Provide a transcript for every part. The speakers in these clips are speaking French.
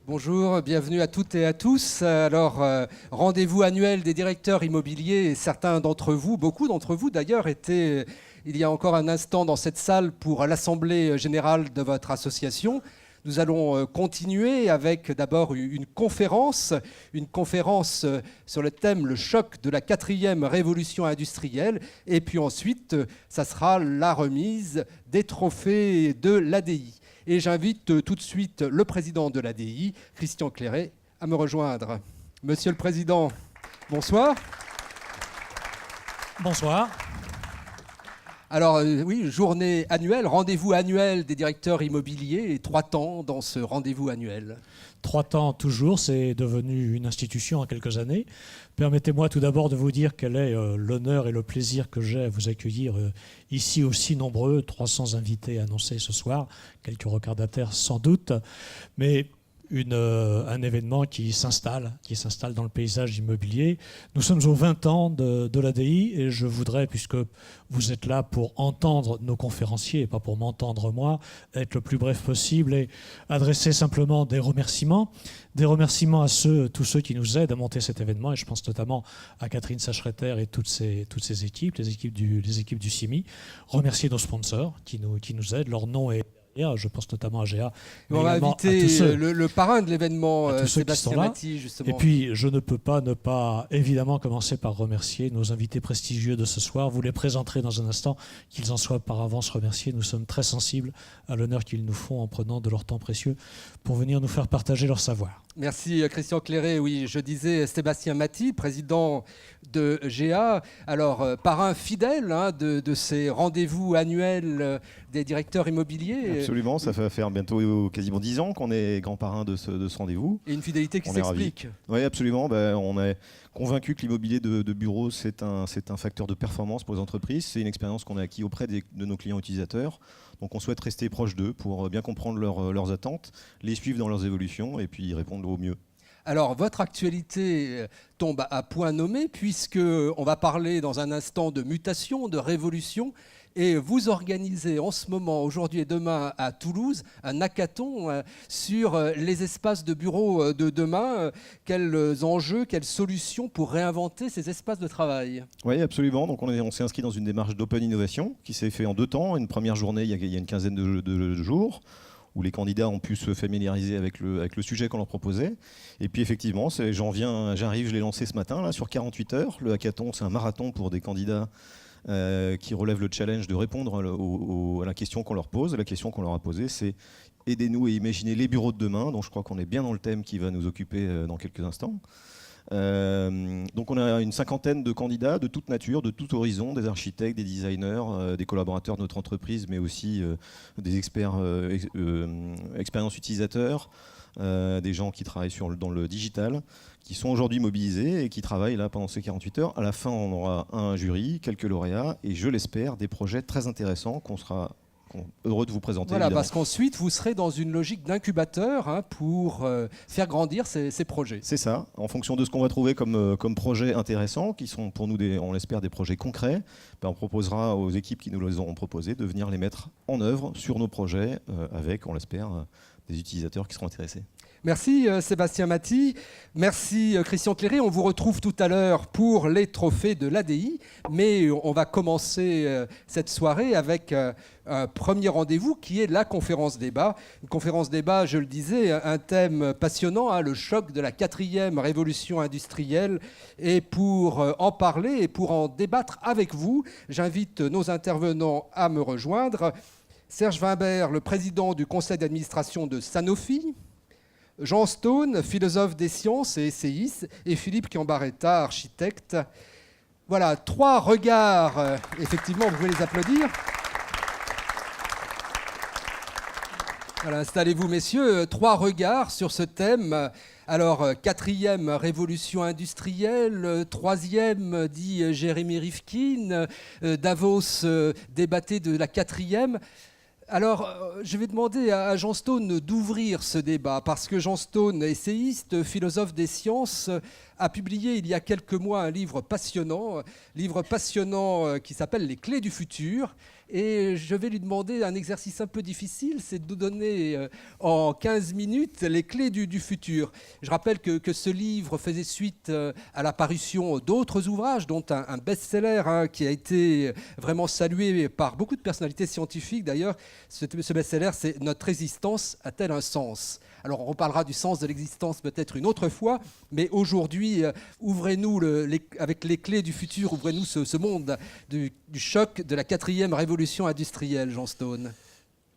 Bonjour, bienvenue à toutes et à tous. Alors, rendez-vous annuel des directeurs immobiliers et certains d'entre vous, beaucoup d'entre vous d'ailleurs, étaient il y a encore un instant dans cette salle pour l'assemblée générale de votre association. Nous allons continuer avec d'abord une conférence sur le thème « Le choc de la 4e révolution industrielle ». Et puis ensuite, ça sera la remise des trophées de l'ADI. Et j'invite tout de suite le président de l'ADI, Christian Clairet, à me rejoindre. Monsieur le Président, bonsoir. Bonsoir. Alors oui, journée annuelle, rendez-vous annuel des directeurs immobiliers, et 3 temps dans ce rendez-vous annuel. 3 temps toujours, c'est devenu une institution en quelques années. Permettez-moi tout d'abord de vous dire quel est l'honneur et le plaisir que j'ai à vous accueillir ici aussi nombreux, 300 invités annoncés ce soir, quelques retardataires sans doute, mais un événement qui s'installe dans le paysage immobilier. Nous sommes aux 20 ans de l'ADI et je voudrais, puisque vous êtes là pour entendre nos conférenciers et pas pour m'entendre moi, être le plus bref possible et adresser simplement des remerciements à tous ceux qui nous aident à monter cet événement, et je pense notamment à Catherine Sachreter et toutes ces équipes, les équipes du CIMI. Remercier nos sponsors qui nous aident, leur nom est... Je pense notamment à GA. On va inviter le parrain de l'événement, Sébastien Maty, justement. Et puis, je ne peux pas ne pas, évidemment, commencer par remercier nos invités prestigieux de ce soir. Vous les présenterez dans un instant, qu'ils en soient par avance remerciés. Nous sommes très sensibles à l'honneur qu'ils nous font en prenant de leur temps précieux pour venir nous faire partager leur savoir. Merci Christian Clairet. Oui, je disais Sébastien Maty, président de GA. Alors, parrain fidèle de ces rendez-vous annuels des directeurs immobiliers. Absolument, ça fait faire bientôt quasiment 10 ans qu'on est grand parrain de ce rendez-vous. Et une fidélité qui s'explique. Oui, absolument. On est convaincu que l'immobilier de bureau, c'est un facteur de performance pour les entreprises. C'est une expérience qu'on a acquis auprès de nos clients utilisateurs. Donc on souhaite rester proche d'eux pour bien comprendre leurs attentes, les suivre dans leurs évolutions et puis y répondre au mieux. Alors, votre actualité tombe à point nommé puisqu'on va parler dans un instant de mutation, de révolution. Et vous organisez en ce moment, aujourd'hui et demain à Toulouse, un hackathon sur les espaces de bureau de demain. Quels enjeux, quelles solutions pour réinventer ces espaces de travail? Oui, absolument. Donc on s'est inscrit dans une démarche d'open innovation qui s'est fait en 2 temps. Une première journée, il y a une quinzaine de jours, où les candidats ont pu se familiariser avec le sujet qu'on leur proposait. Et puis effectivement, j'arrive, je l'ai lancé ce matin là, sur 48 heures. Le hackathon, c'est un marathon pour des candidats qui relèvent le challenge de répondre à la question qu'on leur pose. La question qu'on leur a posée, c'est « Aidez-nous à imaginer les bureaux de demain ». Donc je crois qu'on est bien dans le thème qui va nous occuper dans quelques instants. Donc on a une 50aine de candidats de toute nature, de tout horizon, des architectes, des designers, des collaborateurs de notre entreprise, mais aussi des experts expérience utilisateur, des gens qui travaillent dans le digital, qui sont aujourd'hui mobilisés et qui travaillent là pendant ces 48 heures. À la fin, on aura un jury, quelques lauréats et je l'espère, des projets très intéressants qu'on sera heureux de vous présenter. Voilà, évidemment. parce qu'ensuite, vous serez dans une logique d'incubateur pour faire grandir ces projets. C'est ça. En fonction de ce qu'on va trouver comme projets intéressants, qui sont pour nous, on l'espère, des projets concrets, on proposera aux équipes qui nous les auront proposés de venir les mettre en œuvre sur nos projets avec, on l'espère, des utilisateurs qui seront intéressés. Merci Sébastien Maty, merci Christian Clairet. On vous retrouve tout à l'heure pour les trophées de l'ADI, mais on va commencer cette soirée avec un premier rendez-vous qui est la conférence débat. Une conférence débat, je le disais, un thème passionnant, le choc de la 4e révolution industrielle. Et pour en parler et pour en débattre avec vous, j'invite nos intervenants à me rejoindre. Serge Wimbert, le président du conseil d'administration de Sanofi. Jean Stone, philosophe des sciences et essayiste, et Philippe Chiambaretta, architecte. Voilà, 3 regards, effectivement, vous pouvez les applaudir. Voilà, installez-vous, messieurs, 3 regards sur ce thème. Alors, 4e révolution industrielle, 3e, dit Jérémy Rifkin, Davos débattait de la 4e. Alors, je vais demander à Jean Stone d'ouvrir ce débat, parce que Jean Stone, essayiste, philosophe des sciences, a publié il y a quelques mois un livre passionnant qui s'appelle « Les clés du futur ». Et je vais lui demander un exercice un peu difficile, c'est de nous donner en 15 minutes les clés du futur. Je rappelle que ce livre faisait suite à la parution d'autres ouvrages, dont un best-seller qui a été vraiment salué par beaucoup de personnalités scientifiques. D'ailleurs, ce best-seller, c'est « Notre résistance a-t-elle un sens ?» Alors, on reparlera du sens de l'existence peut-être une autre fois, mais aujourd'hui, ouvrez-nous, avec les clés du futur, ouvrez-nous ce monde du choc de la 4e révolution industrielle, Jean Stone.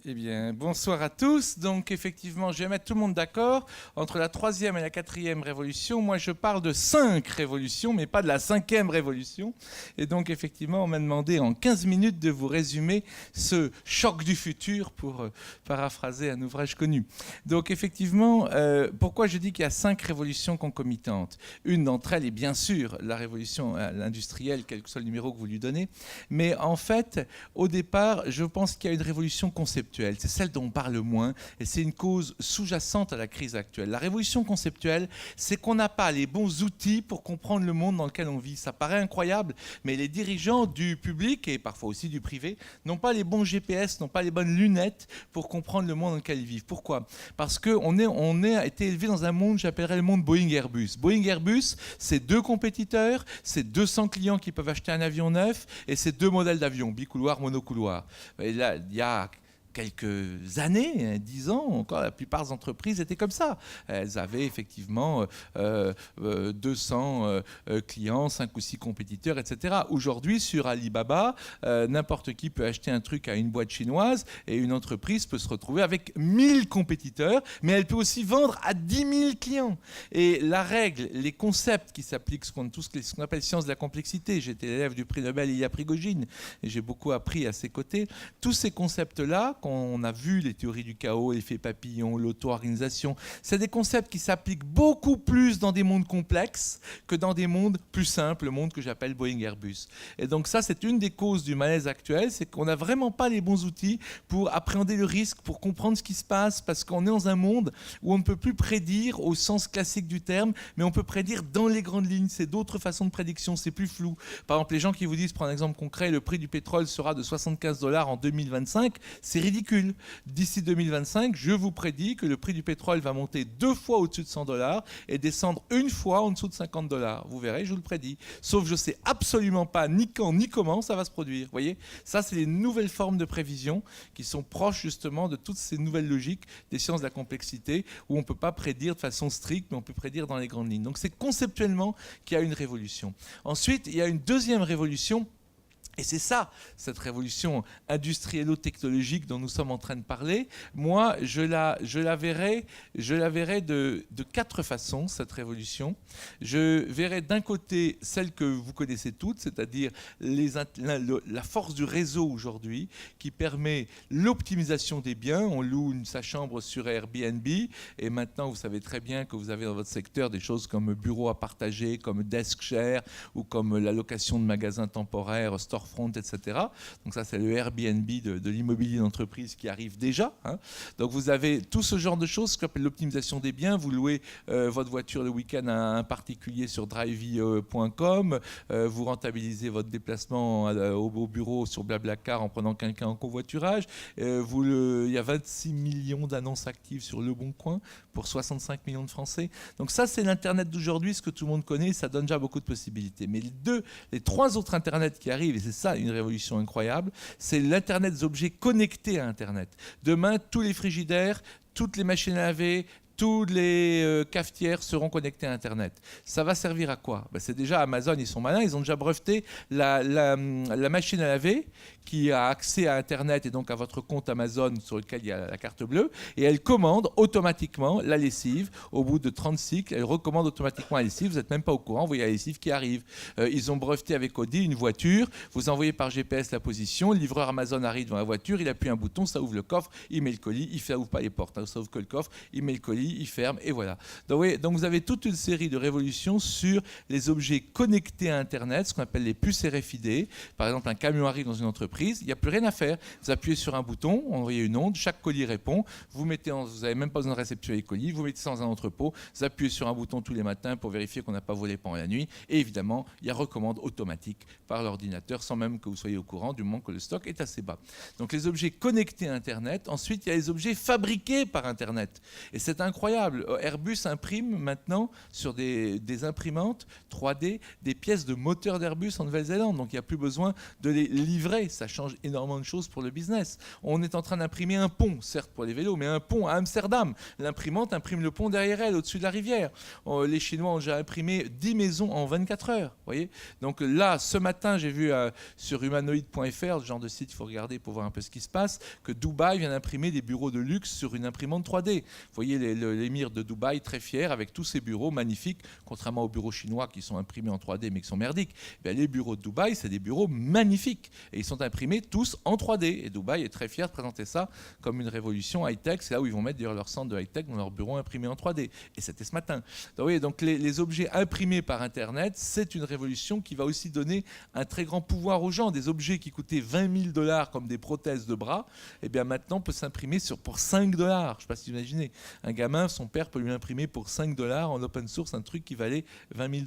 Eh bien, bonsoir à tous. Donc, effectivement, je vais mettre tout le monde d'accord. Entre la 3e et la 4e révolution, moi, je parle de 5 révolutions, mais pas de la 5e révolution. Et donc, effectivement, on m'a demandé en 15 minutes de vous résumer ce choc du futur, pour paraphraser un ouvrage connu. Donc, effectivement, pourquoi je dis qu'il y a 5 révolutions concomitantes ? Une d'entre elles est bien sûr la révolution industrielle, quel que soit le numéro que vous lui donnez. Mais en fait, au départ, je pense qu'il y a une révolution conceptuelle. C'est celle dont on parle moins et c'est une cause sous-jacente à la crise actuelle. La révolution conceptuelle, c'est qu'on n'a pas les bons outils pour comprendre le monde dans lequel on vit. Ça paraît incroyable, mais les dirigeants du public et parfois aussi du privé n'ont pas les bons GPS, n'ont pas les bonnes lunettes pour comprendre le monde dans lequel ils vivent. Pourquoi ? Parce qu'on a été élevé dans un monde, j'appellerais le monde Boeing-Airbus. Boeing-Airbus, c'est 2 compétiteurs, c'est 200 clients qui peuvent acheter un avion neuf et c'est 2 modèles d'avions, bicouloir, monocouloir. Et là, il y a quelques années, 10 ans encore, la plupart des entreprises étaient comme ça. Elles avaient effectivement 200 clients, 5 ou 6 compétiteurs, etc. Aujourd'hui, sur Alibaba, n'importe qui peut acheter un truc à une boîte chinoise et une entreprise peut se retrouver avec 1000 compétiteurs, mais elle peut aussi vendre à 10 000 clients. Et la règle, les concepts qui s'appliquent, ce qu'on appelle science de la complexité, j'étais l'élève du prix Nobel Ilya Prigogine et j'ai beaucoup appris à ses côtés, tous ces concepts-là, on a vu les théories du chaos, l'effet papillon, l'auto-organisation. C'est des concepts qui s'appliquent beaucoup plus dans des mondes complexes que dans des mondes plus simples, le monde que j'appelle Boeing-Airbus. Et donc ça, c'est une des causes du malaise actuel, c'est qu'on n'a vraiment pas les bons outils pour appréhender le risque, pour comprendre ce qui se passe, parce qu'on est dans un monde où on ne peut plus prédire au sens classique du terme, mais on peut prédire dans les grandes lignes. C'est d'autres façons de prédiction, c'est plus flou. Par exemple, les gens qui vous disent, pour un exemple concret, le prix du pétrole sera de $75 en 2025, c'est ridicule. D'ici 2025, je vous prédis que le prix du pétrole va monter 2 fois au-dessus de $100 et descendre 1 fois en dessous de $50. Vous verrez, je vous le prédis. Sauf que je ne sais absolument pas ni quand ni comment ça va se produire. Vous voyez, ça, c'est les nouvelles formes de prévision qui sont proches justement de toutes ces nouvelles logiques des sciences de la complexité où on ne peut pas prédire de façon stricte, mais on peut prédire dans les grandes lignes. Donc c'est conceptuellement qu'il y a une révolution. Ensuite, il y a une deuxième révolution. Et c'est ça, cette révolution industriello-technologique dont nous sommes en train de parler. Moi, je la verrai de 4 façons, cette révolution. Je verrai d'un côté celle que vous connaissez toutes, c'est-à-dire la force du réseau aujourd'hui, qui permet l'optimisation des biens. On loue sa chambre sur Airbnb, et maintenant, vous savez très bien que vous avez dans votre secteur des choses comme bureau à partager, comme desk share, ou comme la location de magasins temporaires, storefront, etc. Donc ça, c'est le Airbnb de l'immobilier d'entreprise qui arrive déjà. Donc vous avez tout ce genre de choses, ce qu'on appelle l'optimisation des biens. Vous louez votre voiture le week-end à un particulier sur drivey.com. Vous rentabilisez votre déplacement au bureau sur Blablacar en prenant quelqu'un en covoiturage. Il y a 26 millions d'annonces actives sur Le Bon Coin pour 65 millions de Français. Donc ça, c'est l'Internet d'aujourd'hui, ce que tout le monde connaît. Ça donne déjà beaucoup de possibilités. Mais les 3 autres Internet qui arrivent, et c'est ça une révolution incroyable, c'est l'Internet des objets connectés à Internet. Demain, tous les frigidaires, toutes les machines à laver, toutes les cafetières seront connectées à Internet. Ça va servir à quoi ? C'est déjà Amazon, ils sont malins, ils ont déjà breveté la machine à laver qui a accès à Internet et donc à votre compte Amazon sur lequel il y a la carte bleue, et elle commande automatiquement la lessive. Au bout de 30 cycles, elle recommande automatiquement la lessive. Vous n'êtes même pas au courant, vous voyez la lessive qui arrive. Ils ont breveté avec Audi une voiture, vous envoyez par GPS la position, le livreur Amazon arrive devant la voiture, il appuie un bouton, ça ouvre le coffre, il met le colis, ça ouvre pas les portes, ça ouvre que le coffre, il met le colis, colis, il ferme, et voilà. Donc vous avez toute une série de révolutions sur les objets connectés à Internet, ce qu'on appelle les puces RFID. Par exemple, un camion arrive dans une entreprise, il n'y a plus rien à faire. Vous appuyez sur un bouton, on envoie une onde, chaque colis répond, vous n'avez même pas besoin de réceptionner les colis, vous mettez ça dans un entrepôt, vous appuyez sur un bouton tous les matins pour vérifier qu'on n'a pas volé pendant la nuit, et évidemment, il y a recommande automatique par l'ordinateur, sans même que vous soyez au courant, du moment que le stock est assez bas. Donc les objets connectés à Internet. Ensuite, il y a les objets fabriqués par Internet. Et c'est incroyable. Airbus imprime maintenant sur des imprimantes 3D des pièces de moteur d'Airbus en Nouvelle-Zélande. Donc il n'y a plus besoin de les livrer. Ça change énormément de choses pour le business. On est en train d'imprimer un pont, certes pour les vélos, mais un pont à Amsterdam. L'imprimante imprime le pont derrière elle, au-dessus de la rivière. Les Chinois ont déjà imprimé 10 maisons en 24 heures. Voyez. Donc là, ce matin, j'ai vu sur humanoid.fr, ce genre de site, il faut regarder pour voir un peu ce qui se passe, que Dubaï vient d'imprimer des bureaux de luxe sur une imprimante 3D. Vous voyez l'émir de Dubaï très fier avec tous ses bureaux magnifiques, contrairement aux bureaux chinois qui sont imprimés en 3D mais qui sont merdiques. Les bureaux de Dubaï, c'est des bureaux magnifiques et ils sont imprimés tous en 3D. Et Dubaï est très fier de présenter ça comme une révolution high-tech. C'est là où ils vont mettre d'ailleurs leur centre de high-tech dans leurs bureaux imprimés en 3D. Et c'était ce matin. Donc les objets imprimés par Internet, c'est une révolution qui va aussi donner un très grand pouvoir aux gens. Des objets qui coûtaient $20 000 comme des prothèses de bras, et bien maintenant peut s'imprimer pour $5. Je ne sais pas si vous imaginez. Un gamin, son père peut lui imprimer pour $5 en open source un truc qui valait $20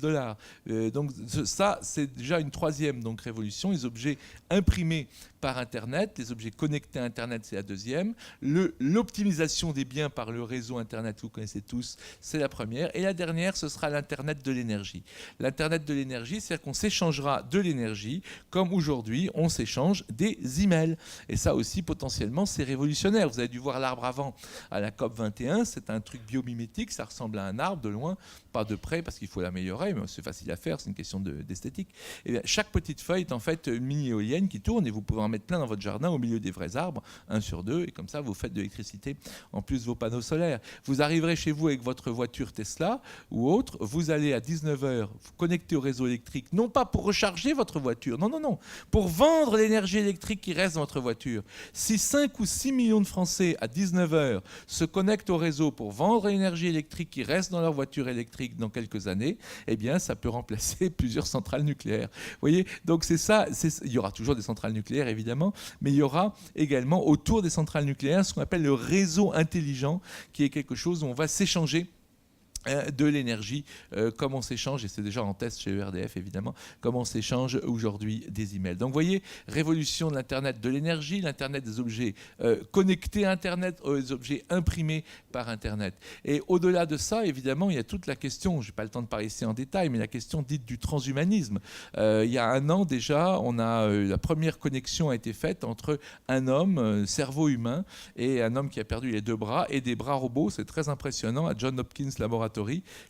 000. Donc ça, c'est déjà une troisième révolution. Les objets imprimés par Internet, les objets connectés à Internet, c'est la deuxième. L'optimisation des biens par le réseau Internet, vous connaissez tous, c'est la première. Et la dernière, ce sera l'Internet de l'énergie. L'Internet de l'énergie, c'est-à-dire qu'on s'échangera de l'énergie comme aujourd'hui, on s'échange des emails. Et ça aussi, potentiellement, c'est révolutionnaire. Vous avez dû voir l'arbre avant à la COP21. C'est un truc biomimétique. Ça ressemble à un arbre de loin, pas de près parce qu'il faut l'améliorer, mais c'est facile à faire. C'est une question d'esthétique. Et bien, chaque petite feuille est en fait une mini-éolienne qui tourne et vous pouvez en mettre plein dans votre jardin au milieu des vrais arbres, 1 sur 2. Et comme ça, vous faites de l'électricité en plus de vos panneaux solaires. Vous arriverez chez vous avec votre voiture Tesla ou autre. Vous allez à 19h vous connecter au réseau électrique, non pas pour recharger votre voiture, non, pour vendre l'énergie électrique qui reste dans votre voiture. Si 5 ou 6 millions de Français à 19h se connectent au réseau pour vendre l'énergie électrique qui reste dans leur voiture électrique dans quelques années, eh bien ça peut remplacer plusieurs centrales nucléaires. Vous voyez, donc c'est ça, il y aura toujours des centrales nucléaires évidemment, mais il y aura également autour des centrales nucléaires ce qu'on appelle le réseau intelligent, qui est quelque chose où on va s'échanger de l'énergie, comme on s'échange, et c'est déjà en test chez ERDF évidemment, comme on s'échange aujourd'hui des emails. Donc vous voyez, révolution de l'Internet de l'énergie, l'Internet des objets connectés à Internet, des objets imprimés par Internet. Et au-delà de ça, évidemment, il y a toute la question, je n'ai pas le temps de parler ici en détail, mais la question dite du transhumanisme. Il y a 1 an déjà, la première connexion a été faite entre un homme, cerveau humain, et un homme qui a perdu les 2 bras, et des bras robots. C'est très impressionnant, à Johns Hopkins Laboratory.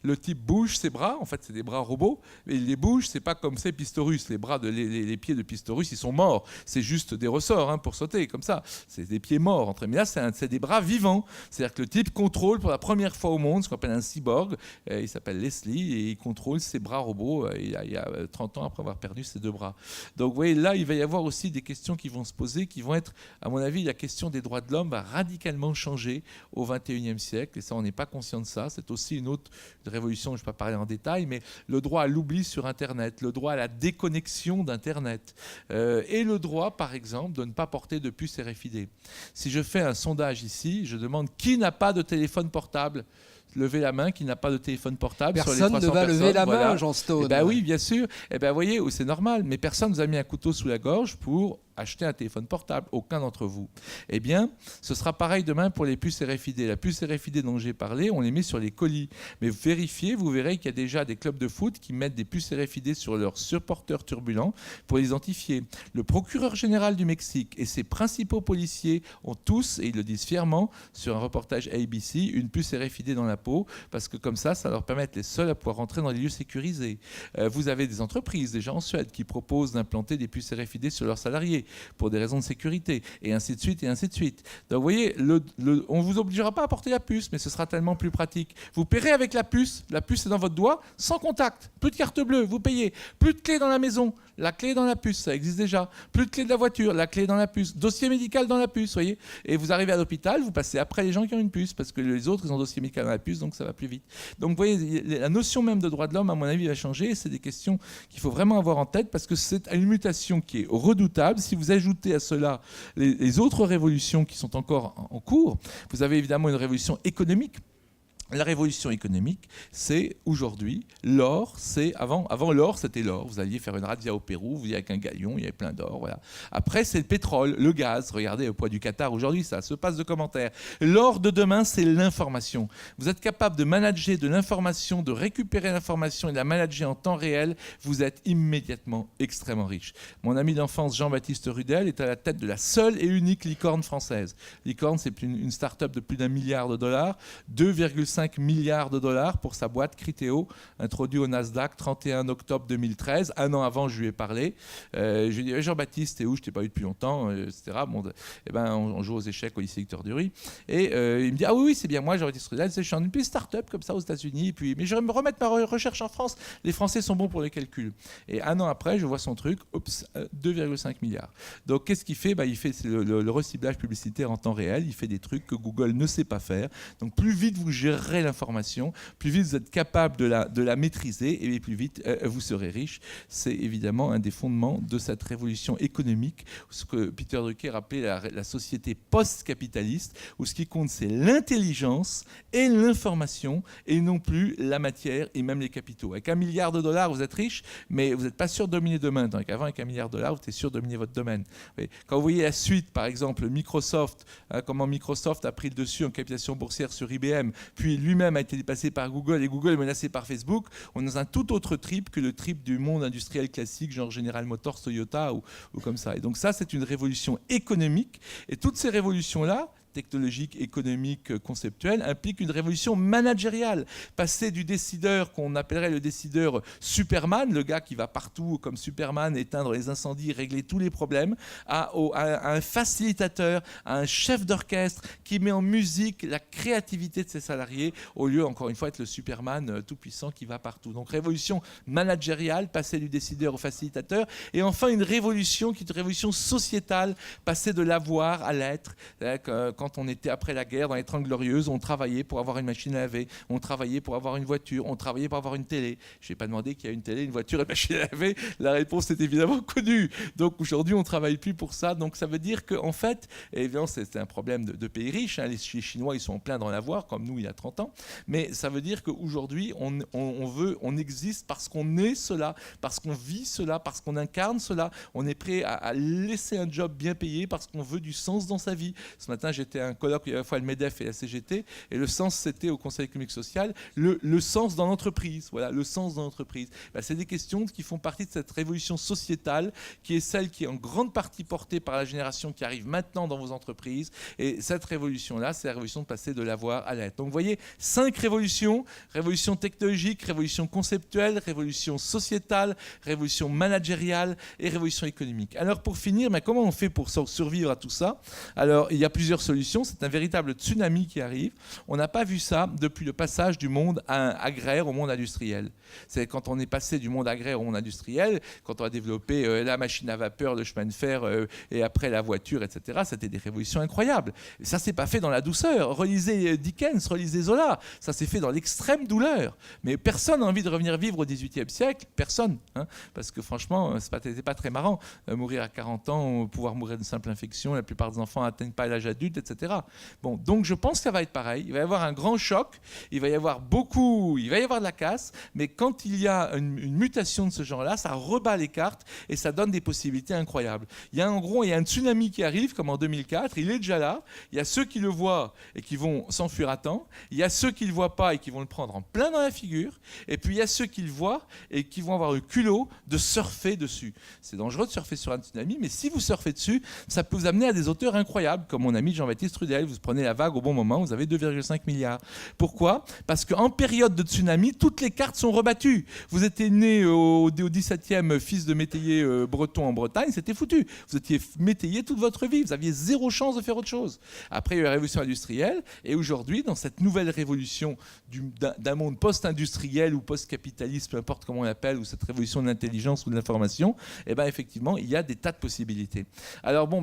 Le type bouge ses bras, en fait c'est des bras robots, mais il les bouge, c'est pas comme ces Pistorius, les pieds de Pistorius ils sont morts, c'est juste des ressorts pour sauter comme ça, c'est des pieds morts, mais là c'est des bras vivants, c'est-à-dire que le type contrôle pour la première fois au monde ce qu'on appelle un cyborg, il s'appelle Leslie et il contrôle ses bras robots il y a 30 ans après avoir perdu ses 2 bras. Donc vous voyez là il va y avoir aussi des questions qui vont se poser, qui vont être, à mon avis, la question des droits de l'homme va radicalement changer au XXIe siècle, et ça on n'est pas conscient de ça, c'est aussi une révolution, je ne vais pas parler en détail, mais le droit à l'oubli sur Internet, le droit à la déconnexion d'Internet, et le droit, par exemple, de ne pas porter de puce RFID. Si je fais un sondage ici, je demande qui n'a pas de téléphone portable. Levez la main qui n'a pas de téléphone portable. Personne sur les 300 ne va lever la voilà. main, Jean Stone. Oui, bien sûr. Vous voyez, c'est normal, mais personne ne vous a mis un couteau sous la gorge pour acheter un téléphone portable, aucun d'entre vous. Eh bien, ce sera pareil demain pour les puces RFID. La puce RFID dont j'ai parlé, on les met sur les colis. Mais vérifiez, vous verrez qu'il y a déjà des clubs de foot qui mettent des puces RFID sur leurs supporters turbulents pour les identifier. Le procureur général du Mexique et ses principaux policiers ont tous, et ils le disent fièrement, sur un reportage ABC, une puce RFID dans la peau, parce que comme ça leur permet d'être les seuls à pouvoir rentrer dans les lieux sécurisés. Vous avez des entreprises, déjà en Suède, qui proposent d'implanter des puces RFID sur leurs salariés. pour des raisons de sécurité, et ainsi de suite, et ainsi de suite. Donc vous voyez, on ne vous obligera pas à porter la puce, mais ce sera tellement plus pratique. Vous paierez avec la puce est dans votre doigt, sans contact, plus de carte bleue, vous payez, plus de clé dans la maison, la clé dans la puce, ça existe déjà, plus de clé de la voiture, la clé dans la puce, dossier médical dans la puce, voyez, et vous arrivez à l'hôpital, vous passez après les gens qui ont une puce, parce que les autres, ils ont dossier médical dans la puce, donc ça va plus vite. Donc vous voyez, la notion même de droit de l'homme, à mon avis, va changer, c'est des questions qu'il faut vraiment avoir en tête, parce que c'est une mutation qui est redoutable. Si vous ajoutez à cela les autres révolutions qui sont encore en cours, vous avez évidemment une révolution économique. La révolution économique, c'est aujourd'hui l'or. C'est avant l'or, c'était l'or. Vous alliez faire une razzia au Pérou, vous y avec un galion, il y avait plein d'or. Voilà. Après, c'est le pétrole, le gaz. Regardez le poids du Qatar aujourd'hui, ça se passe de commentaires. L'or de demain, c'est l'information. Vous êtes capable de manager de l'information, de récupérer l'information et de la manager en temps réel. Vous êtes immédiatement extrêmement riche. Mon ami d'enfance Jean-Baptiste Rudel est à la tête de la seule et unique licorne française. Licorne, c'est une start-up de plus d'1 milliard de dollars, 2,5 milliards de dollars pour sa boîte Criteo, introduit au Nasdaq 31 octobre 2013. Un an avant, je lui ai parlé. Je lui ai dit, Jean-Baptiste, t'es où? Je t'ai pas eu depuis longtemps, etc. Bon, on joue aux échecs au lycée Victor Duruy. Et il me dit, ah oui, c'est bien moi, Jean-Baptiste Rudel, je suis en une petite start-up comme ça aux États-Unis. Mais je vais me remettre ma recherche en France. Les Français sont bons pour les calculs. Et un an après, je vois son truc, 2,5 milliards. Donc, qu'est-ce qu'il fait? Il fait le reciblage publicitaire en temps réel. Il fait des trucs que Google ne sait pas faire. Donc, plus vite vous gérez l'information, plus vite vous êtes capable de la maîtriser et plus vite vous serez riche. C'est évidemment un des fondements de cette révolution économique, ce que Peter Drucker appelait la société post-capitaliste, où ce qui compte c'est l'intelligence et l'information et non plus la matière et même les capitaux. Avec 1 milliard de dollars, vous êtes riche, mais vous n'êtes pas sûr de dominer demain. Tandis qu'avant, avec 1 milliard de dollars, vous êtes sûr de dominer votre domaine. Quand vous voyez la suite, par exemple, Microsoft, comment Microsoft a pris le dessus en capitalisation boursière sur IBM, puis lui-même a été dépassé par Google et Google est menacé par Facebook, on est dans un tout autre trip que le trip du monde industriel classique, genre General Motors, Toyota ou comme ça. Et donc ça, c'est une révolution économique. Et toutes ces révolutions-là, technologique, économique, conceptuelle, implique une révolution managériale. Passer du décideur qu'on appellerait le décideur Superman, le gars qui va partout comme Superman, éteindre les incendies, régler tous les problèmes, à un facilitateur, à un chef d'orchestre qui met en musique la créativité de ses salariés, au lieu, encore une fois, d'être le Superman tout-puissant qui va partout. Donc révolution managériale, passer du décideur au facilitateur, et enfin une révolution qui est une révolution sociétale, passer de l'avoir à l'être. Quand on était après la guerre, dans les 30 Glorieuses, on travaillait pour avoir une machine à laver, on travaillait pour avoir une voiture, on travaillait pour avoir une télé. Je n'ai pas demandé qu'il y ait une télé, une voiture et une machine à laver. La réponse est évidemment connue. Donc aujourd'hui, on ne travaille plus pour ça. Donc ça veut dire qu'en fait, évidemment, c'est un problème de pays riches. Les Chinois, ils sont en plein d'en avoir, comme nous il y a 30 ans. Mais ça veut dire qu'aujourd'hui, on existe parce qu'on est cela, parce qu'on vit cela, parce qu'on incarne cela. On est prêt à laisser un job bien payé parce qu'on veut du sens dans sa vie. Ce matin, j'étais à un colloque, il y avait à la fois le MEDEF et la CGT, et le sens, c'était au Conseil économique social, le sens dans l'entreprise. Voilà, le sens dans l'entreprise. C'est des questions qui font partie de cette révolution sociétale, qui est celle qui est en grande partie portée par la génération qui arrive maintenant dans vos entreprises. Et cette révolution-là, c'est la révolution de passer de l'avoir à l'être. Donc vous voyez, 5 révolutions: révolution technologique, révolution conceptuelle, révolution sociétale, révolution managériale et révolution économique. Alors pour finir, comment on fait pour survivre à tout ça? Alors il y a plusieurs solutions. C'est un véritable tsunami qui arrive. On n'a pas vu ça depuis le passage du monde agraire au monde industriel. C'est quand on est passé du monde agraire au monde industriel, quand on a développé la machine à vapeur, le chemin de fer et après la voiture, etc. C'était des révolutions incroyables. Et ça s'est pas fait dans la douceur. Relisez Dickens, relisez Zola. Ça s'est fait dans l'extrême douleur. Mais personne n'a envie de revenir vivre au XVIIIe siècle. Personne. Parce que franchement, c'était pas très marrant. Mourir à 40 ans, pouvoir mourir d'une simple infection. La plupart des enfants n'atteignent pas l'âge adulte, etc. Bon, donc je pense que ça va être pareil. Il va y avoir un grand choc, il va y avoir de la casse, mais quand il y a une mutation de ce genre-là, ça rebat les cartes et ça donne des possibilités incroyables. Il y a un tsunami qui arrive, comme en 2004, il est déjà là. Il y a ceux qui le voient et qui vont s'enfuir à temps. Il y a ceux qui ne le voient pas et qui vont le prendre en plein dans la figure. Et puis il y a ceux qui le voient et qui vont avoir le culot de surfer dessus. C'est dangereux de surfer sur un tsunami, mais si vous surfez dessus, ça peut vous amener à des hauteurs incroyables, comme mon ami Jean-Baptiste moitié strudel. Vous prenez la vague au bon moment, vous avez 2,5 milliards. Pourquoi ? Parce qu'en période de tsunami, toutes les cartes sont rebattues. Vous étiez né au 17e fils de métayer breton en Bretagne, c'était foutu. Vous étiez métayer toute votre vie, vous aviez zéro chance de faire autre chose. Après, il y a eu la révolution industrielle, et aujourd'hui, dans cette nouvelle révolution d'un monde post-industriel ou post-capitaliste, peu importe comment on l'appelle, ou cette révolution de l'intelligence ou de l'information, eh ben, effectivement, il y a des tas de possibilités. Alors bon,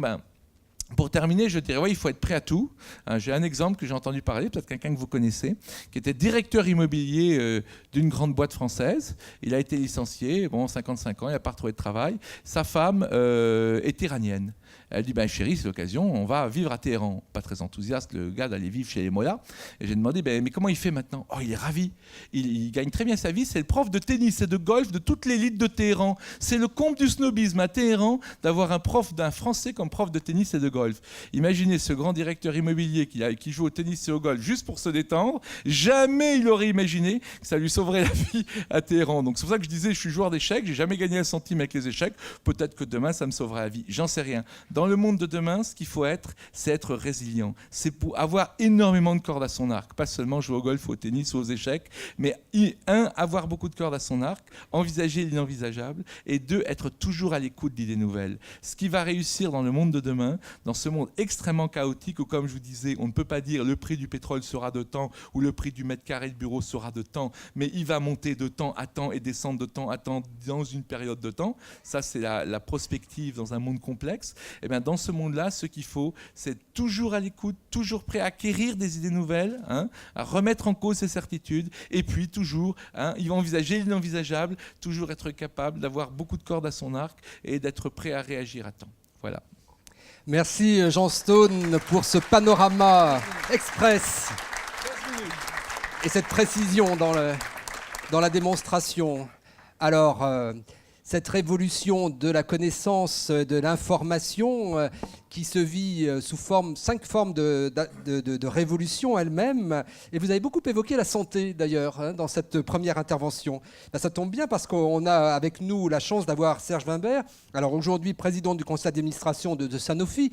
pour terminer, je dirais, il faut être prêt à tout. J'ai un exemple que j'ai entendu parler, peut-être quelqu'un que vous connaissez, qui était directeur immobilier d'une grande boîte française. Il a été licencié, 55 ans, il n'a pas retrouvé de travail. Sa femme est iranienne. Elle dit, chérie, c'est l'occasion, on va vivre à Téhéran. Pas très enthousiaste, le gars, d'aller vivre chez les mollahs. Et j'ai demandé, mais comment il fait maintenant ? Oh, il est ravi. Il gagne très bien sa vie. C'est le prof de tennis et de golf de toute l'élite de Téhéran. C'est le comble du snobisme à Téhéran d'avoir d'un Français comme prof de tennis et de golf. Imaginez ce grand directeur immobilier qui joue au tennis et au golf juste pour se détendre. Jamais il aurait imaginé que ça lui sauverait la vie à Téhéran. Donc c'est pour ça que je disais, je suis joueur d'échecs, j'ai jamais gagné un centime avec les échecs. Peut-être que demain, ça me sauvera la vie. J'en sais rien. Dans le monde de demain, ce qu'il faut être, c'est être résilient. C'est pour avoir énormément de cordes à son arc. Pas seulement jouer au golf, au tennis ou aux échecs, mais avoir beaucoup de cordes à son arc, envisager l'inenvisageable, et 2, être toujours à l'écoute d'idées nouvelles. Ce qui va réussir dans le monde de demain, dans ce monde extrêmement chaotique où, comme je vous disais, on ne peut pas dire le prix du pétrole sera de temps ou le prix du mètre carré de bureau sera de temps, mais il va monter de temps à temps et descendre de temps à temps dans une période de temps. Ça, c'est la prospective dans un monde complexe. Et bien, dans ce monde-là, ce qu'il faut, c'est toujours à l'écoute, toujours prêt à acquérir des idées nouvelles, à remettre en cause ses certitudes, et puis toujours, il va envisager l'inenvisageable, toujours être capable d'avoir beaucoup de cordes à son arc et d'être prêt à réagir à temps. Voilà. Merci Jean Stone pour ce panorama express et cette précision dans la démonstration. Alors, cette révolution de la connaissance, de l'information, qui se vit sous 5 formes de révolution elle-même. Et vous avez beaucoup évoqué la santé, d'ailleurs, dans cette première intervention. Ça tombe bien parce qu'on a avec nous la chance d'avoir Serge Wimbert, alors aujourd'hui président du conseil d'administration de Sanofi.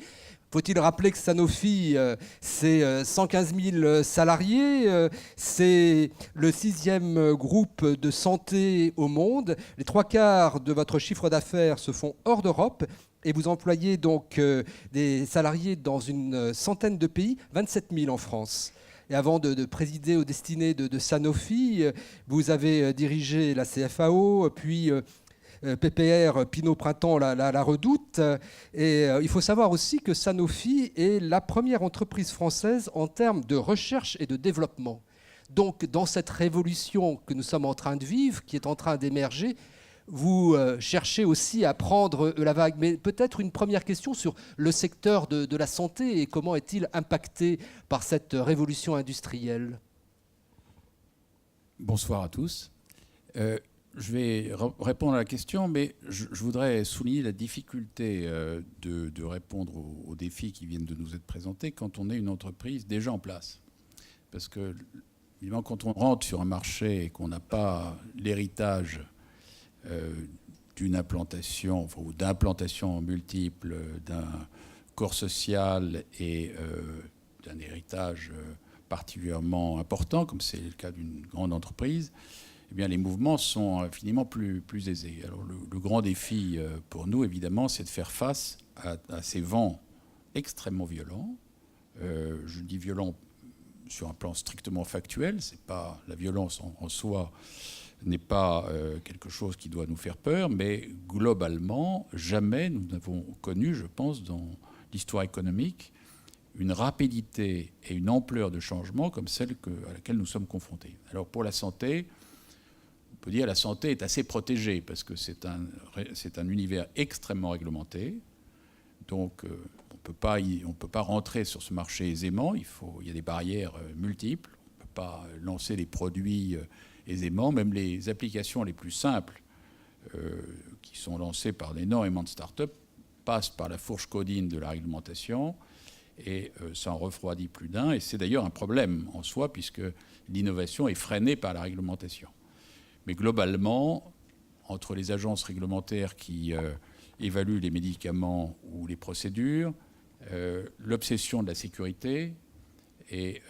Faut-il rappeler que Sanofi, c'est 115 000 salariés, c'est le 6e groupe de santé au monde. Les 3/4 de votre chiffre d'affaires se font hors d'Europe et vous employez donc des salariés dans une centaine de pays, 27 000 en France. Et avant de présider aux destinées de Sanofi, vous avez dirigé la CFAO, puis PPR, Pinot Printemps, la Redoute. Et il faut savoir aussi que Sanofi est la première entreprise française en termes de recherche et de développement. Donc, dans cette révolution que nous sommes en train de vivre, qui est en train d'émerger, vous cherchez aussi à prendre la vague. Mais peut-être une première question sur le secteur de la santé et comment est-il impacté par cette révolution industrielle ? Bonsoir à tous. Je vais répondre à la question, mais je voudrais souligner la difficulté de répondre aux défis qui viennent de nous être présentés quand on est une entreprise déjà en place. Parce que, évidemment, quand on rentre sur un marché et qu'on n'a pas l'héritage d'une implantation, ou d'implantations multiples, d'un corps social et d'un héritage particulièrement important, comme c'est le cas d'une grande entreprise, eh bien, les mouvements sont infiniment plus aisés. Alors, le grand défi pour nous, évidemment, c'est de faire face à ces vents extrêmement violents. Je dis violents sur un plan strictement factuel. C'est pas, la violence en soi n'est pas quelque chose qui doit nous faire peur, mais globalement, jamais nous n'avons connu, je pense, dans l'histoire économique, une rapidité et une ampleur de changement comme celle à laquelle nous sommes confrontés. Alors, pour la santé, on peut dire que la santé est assez protégée parce que c'est un univers extrêmement réglementé. Donc, on ne peut pas rentrer sur ce marché aisément. Il y a des barrières multiples. On ne peut pas lancer des produits aisément. Même les applications les plus simples qui sont lancées par énormément de start-up passent par la fourche caudine de la réglementation. Et ça en refroidit plus d'un. Et c'est d'ailleurs un problème en soi puisque l'innovation est freinée par la réglementation. Mais globalement, entre les agences réglementaires qui évaluent les médicaments ou les procédures, L'obsession de la sécurité et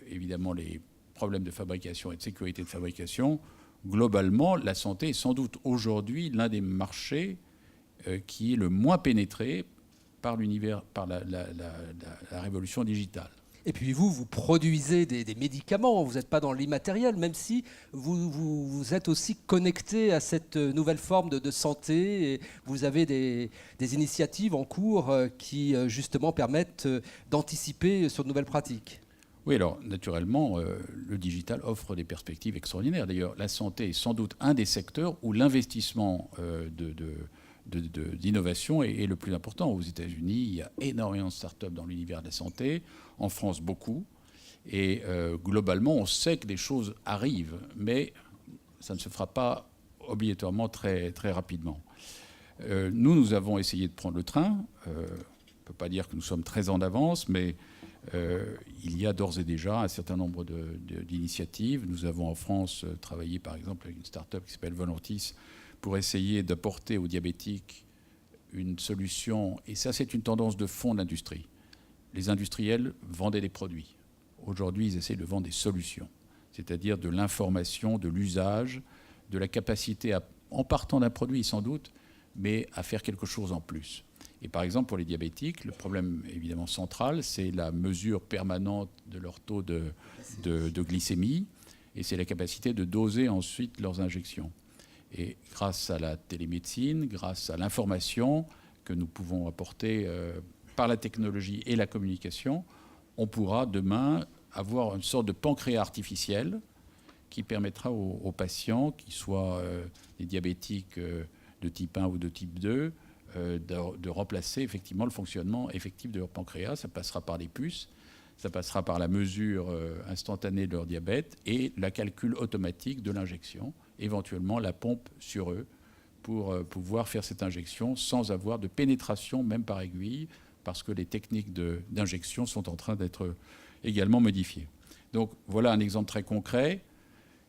évidemment les problèmes de fabrication et de sécurité de fabrication, globalement, la santé est sans doute aujourd'hui l'un des marchés qui est le moins pénétré par l'univers, par la révolution digitale. Et puis vous produisez des médicaments, vous n'êtes pas dans l'immatériel, même si vous êtes aussi connecté à cette nouvelle forme de santé. Et vous avez des initiatives en cours qui justement permettent d'anticiper sur de nouvelles pratiques. Oui, alors naturellement, le digital offre des perspectives extraordinaires. D'ailleurs, la santé est sans doute un des secteurs où l'investissement d'innovation est le plus important. Aux États-Unis, il y a énormément de start-up dans l'univers de la santé. En France, beaucoup. Et globalement, on sait que des choses arrivent, mais ça ne se fera pas obligatoirement très, très rapidement. Nous avons essayé de prendre le train. On ne peut pas dire que nous sommes très en avance, mais il y a d'ores et déjà un certain nombre d'initiatives. Nous avons en France travaillé par exemple avec une start-up qui s'appelle Volantis pour essayer d'apporter aux diabétiques une solution. Et ça, c'est une tendance de fond de l'industrie. Les industriels vendaient des produits. Aujourd'hui, ils essaient de vendre des solutions, c'est-à-dire de l'information, de l'usage, de la capacité, en partant d'un produit sans doute, mais à faire quelque chose en plus. Et par exemple, pour les diabétiques, le problème évidemment central, c'est la mesure permanente de leur taux de glycémie, et c'est la capacité de doser ensuite leurs injections. Et grâce à la télémédecine, grâce à l'information que nous pouvons apporter par la technologie et la communication, on pourra demain avoir une sorte de pancréas artificiel qui permettra aux patients, qu'ils soient des diabétiques de type 1 ou de type 2, de remplacer effectivement le fonctionnement effectif de leur pancréas. Ça passera par les puces, ça passera par la mesure instantanée de leur diabète et la calcul automatique de l'injection, éventuellement la pompe sur eux pour pouvoir faire cette injection sans avoir de pénétration, même par aiguille, parce que les techniques d'injection sont en train d'être également modifiées. Donc voilà un exemple très concret.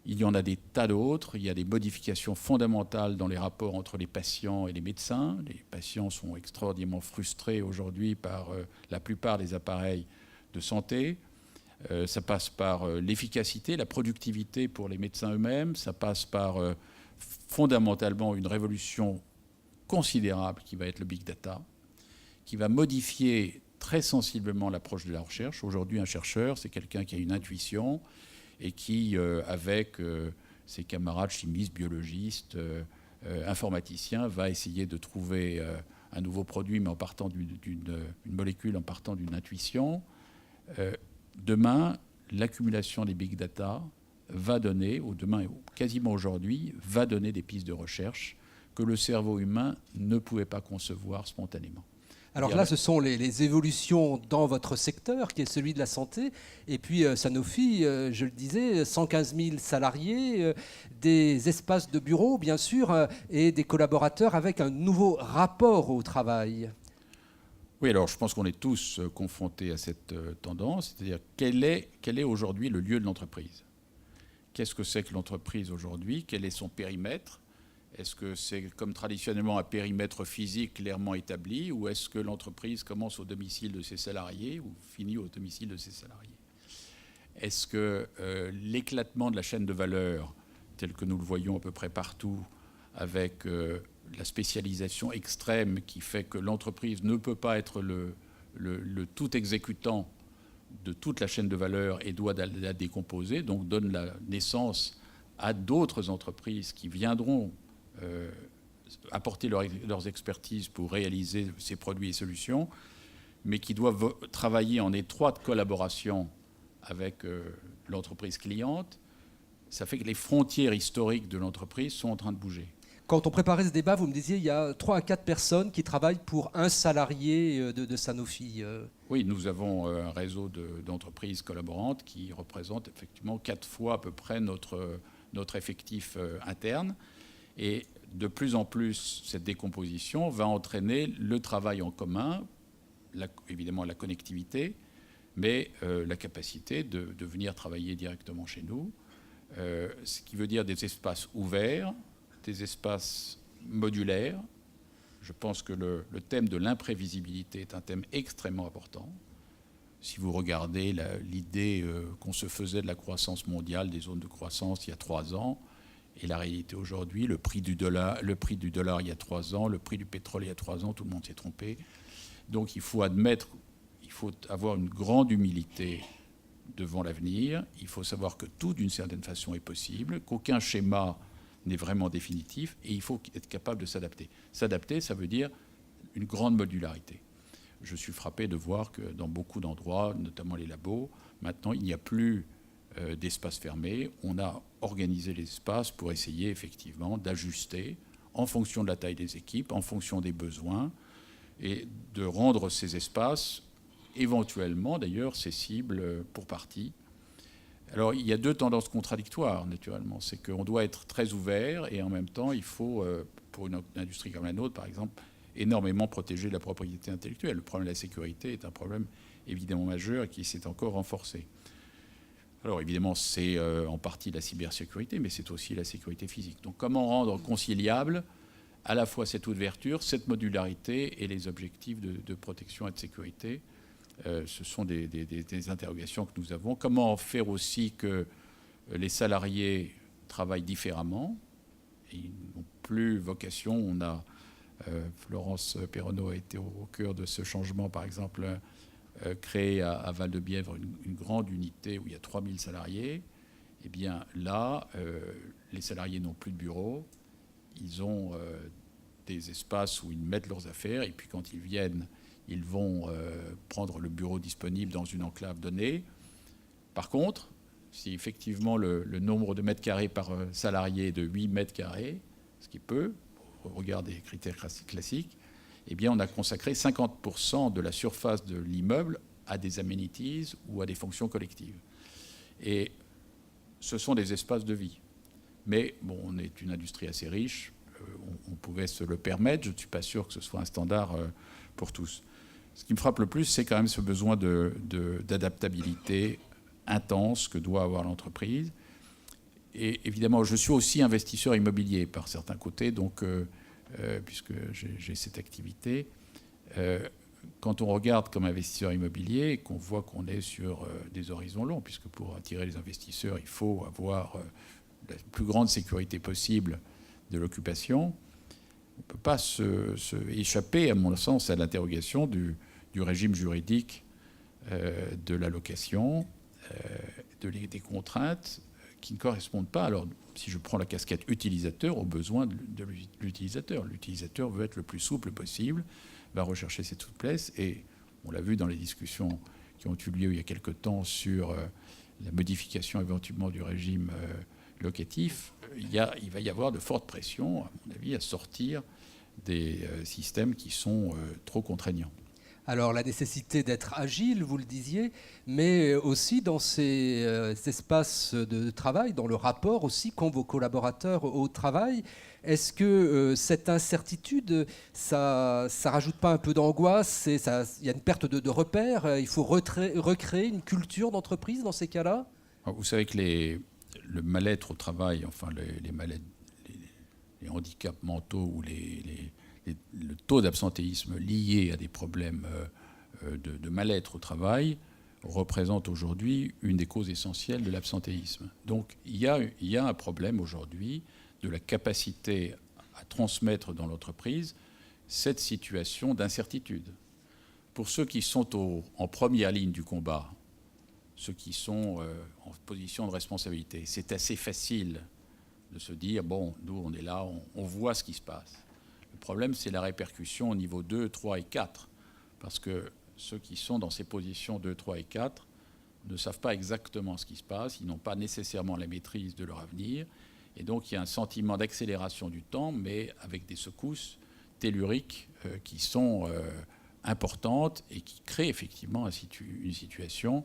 Il y en a des tas d'autres. Il y a des modifications fondamentales dans les rapports entre les patients et les médecins. Les patients sont extraordinairement frustrés aujourd'hui par la plupart des appareils de santé. Ça passe par l'efficacité, la productivité pour les médecins eux-mêmes. Ça passe par fondamentalement une révolution considérable qui va être le big data, qui va modifier très sensiblement l'approche de la recherche. Aujourd'hui, un chercheur, c'est quelqu'un qui a une intuition et qui, avec ses camarades chimistes, biologistes, informaticiens, va essayer de trouver un nouveau produit, mais en partant d'une molécule, en partant d'une intuition. Demain, l'accumulation des big data va donner, ou demain, quasiment aujourd'hui, va donner des pistes de recherche que le cerveau humain ne pouvait pas concevoir spontanément. Alors là, ce sont les évolutions dans votre secteur, qui est celui de la santé. Et puis Sanofi, je le disais, 115 000 salariés, des espaces de bureau, bien sûr, et des collaborateurs avec un nouveau rapport au travail. Oui, alors je pense qu'on est tous confrontés à cette tendance, c'est-à-dire quel est aujourd'hui le lieu de l'entreprise ? Qu'est-ce que c'est que l'entreprise aujourd'hui ? Quel est son périmètre ? Est-ce que c'est comme traditionnellement un périmètre physique clairement établi, ou est-ce que l'entreprise commence au domicile de ses salariés ou finit au domicile de ses salariés ? Est-ce que l'éclatement de la chaîne de valeur, tel que nous le voyons à peu près partout, avec la spécialisation extrême qui fait que l'entreprise ne peut pas être le tout exécutant de toute la chaîne de valeur et doit la décomposer, donc donne la naissance à d'autres entreprises qui viendront apporter leurs expertises pour réaliser ces produits et solutions, mais qui doivent travailler en étroite collaboration avec l'entreprise cliente. Ça fait que les frontières historiques de l'entreprise sont en train de bouger. Quand on préparait ce débat, vous me disiez qu'il y a 3 à 4 personnes qui travaillent pour un salarié de Sanofi. Oui, nous avons un réseau d'entreprises collaborantes qui représentent effectivement 4 fois à peu près notre effectif interne. Et de plus en plus, cette décomposition va entraîner le travail en commun, évidemment la connectivité, mais la capacité de venir travailler directement chez nous, ce qui veut dire des espaces ouverts, des espaces modulaires. Je pense que le thème de l'imprévisibilité est un thème extrêmement important. Si vous regardez l'idée qu'on se faisait de la croissance mondiale, des zones de croissance il y a 3 ans, et la réalité aujourd'hui, le prix du dollar il y a 3 ans, le prix du pétrole il y a 3 ans, tout le monde s'est trompé. Donc il faut admettre, il faut avoir une grande humilité devant l'avenir. Il faut savoir que tout, d'une certaine façon, est possible, qu'aucun schéma n'est vraiment définitif, et il faut être capable de s'adapter. S'adapter, ça veut dire une grande modularité. Je suis frappé de voir que dans beaucoup d'endroits, notamment les labos, maintenant, il n'y a plus d'espace fermé. On a organisé les espaces pour essayer effectivement d'ajuster en fonction de la taille des équipes, en fonction des besoins, et de rendre ces espaces éventuellement d'ailleurs cessibles pour partie. Alors il y a 2 tendances contradictoires naturellement. C'est qu'on doit être très ouvert et en même temps il faut, pour une industrie comme la nôtre par exemple, énormément protéger la propriété intellectuelle. Le problème de la sécurité est un problème évidemment majeur et qui s'est encore renforcé. Alors évidemment c'est en partie la cybersécurité, mais c'est aussi la sécurité physique. Donc comment rendre conciliable à la fois cette ouverture, cette modularité et les objectifs de protection et de sécurité? Ce sont des interrogations que nous avons. Comment faire aussi que les salariés travaillent différemment? Ils n'ont plus vocation. On a Florence Perronneau a été au cœur de ce changement, par exemple, créé à Val-de-Bièvre une grande unité où il y a 3000 salariés. Eh bien là, les salariés n'ont plus de bureau. Ils ont des espaces où ils mettent leurs affaires, et puis quand ils viennent, ils vont prendre le bureau disponible dans une enclave donnée. Par contre, si effectivement le nombre de mètres carrés par salarié est de 8 mètres carrés, ce qui peut, au regard des critères classiques, eh bien on a consacré 50% de la surface de l'immeuble à des amenities ou à des fonctions collectives. Et ce sont des espaces de vie. Mais bon, on est une industrie assez riche, on pouvait se le permettre. Je ne suis pas sûr que ce soit un standard pour tous. Ce qui me frappe le plus, c'est quand même ce besoin d'adaptabilité intense que doit avoir l'entreprise. Et évidemment, je suis aussi investisseur immobilier par certains côtés, donc, puisque j'ai cette activité. Quand on regarde comme investisseur immobilier et qu'on voit qu'on est sur des horizons longs, puisque pour attirer les investisseurs, il faut avoir la plus grande sécurité possible de l'occupation, on ne peut pas se échapper, à mon sens, à l'interrogation du régime juridique de la location, des contraintes qui ne correspondent pas, alors si je prends la casquette utilisateur, aux besoins de l'utilisateur. L'utilisateur veut être le plus souple possible, va rechercher cette souplesse, et on l'a vu dans les discussions qui ont eu lieu il y a quelque temps sur la modification éventuellement du régime locatif, il va y avoir de fortes pressions, à mon avis, à sortir des systèmes qui sont trop contraignants. Alors la nécessité d'être agile, vous le disiez, mais aussi dans ces espaces de travail, dans le rapport aussi qu'ont vos collaborateurs au travail. Est-ce que cette incertitude, ça rajoute pas un peu d'angoisse? Il y a une perte de repères. Il faut recréer une culture d'entreprise dans ces cas-là? Alors, vous savez que le mal-être au travail, enfin les handicaps mentaux ou le taux d'absentéisme lié à des problèmes de mal-être au travail représente aujourd'hui une des causes essentielles de l'absentéisme. Donc il y a un problème aujourd'hui de la capacité à transmettre dans l'entreprise cette situation d'incertitude. Pour ceux qui sont en première ligne du combat, ceux qui sont en position de responsabilité, c'est assez facile de se dire, bon, nous on est là, on voit ce qui se passe. Le problème, c'est la répercussion au niveau 2, 3 et 4. Parce que ceux qui sont dans ces positions 2, 3 et 4 ne savent pas exactement ce qui se passe. Ils n'ont pas nécessairement la maîtrise de leur avenir. Et donc, il y a un sentiment d'accélération du temps, mais avec des secousses telluriques qui sont importantes et qui créent effectivement une situation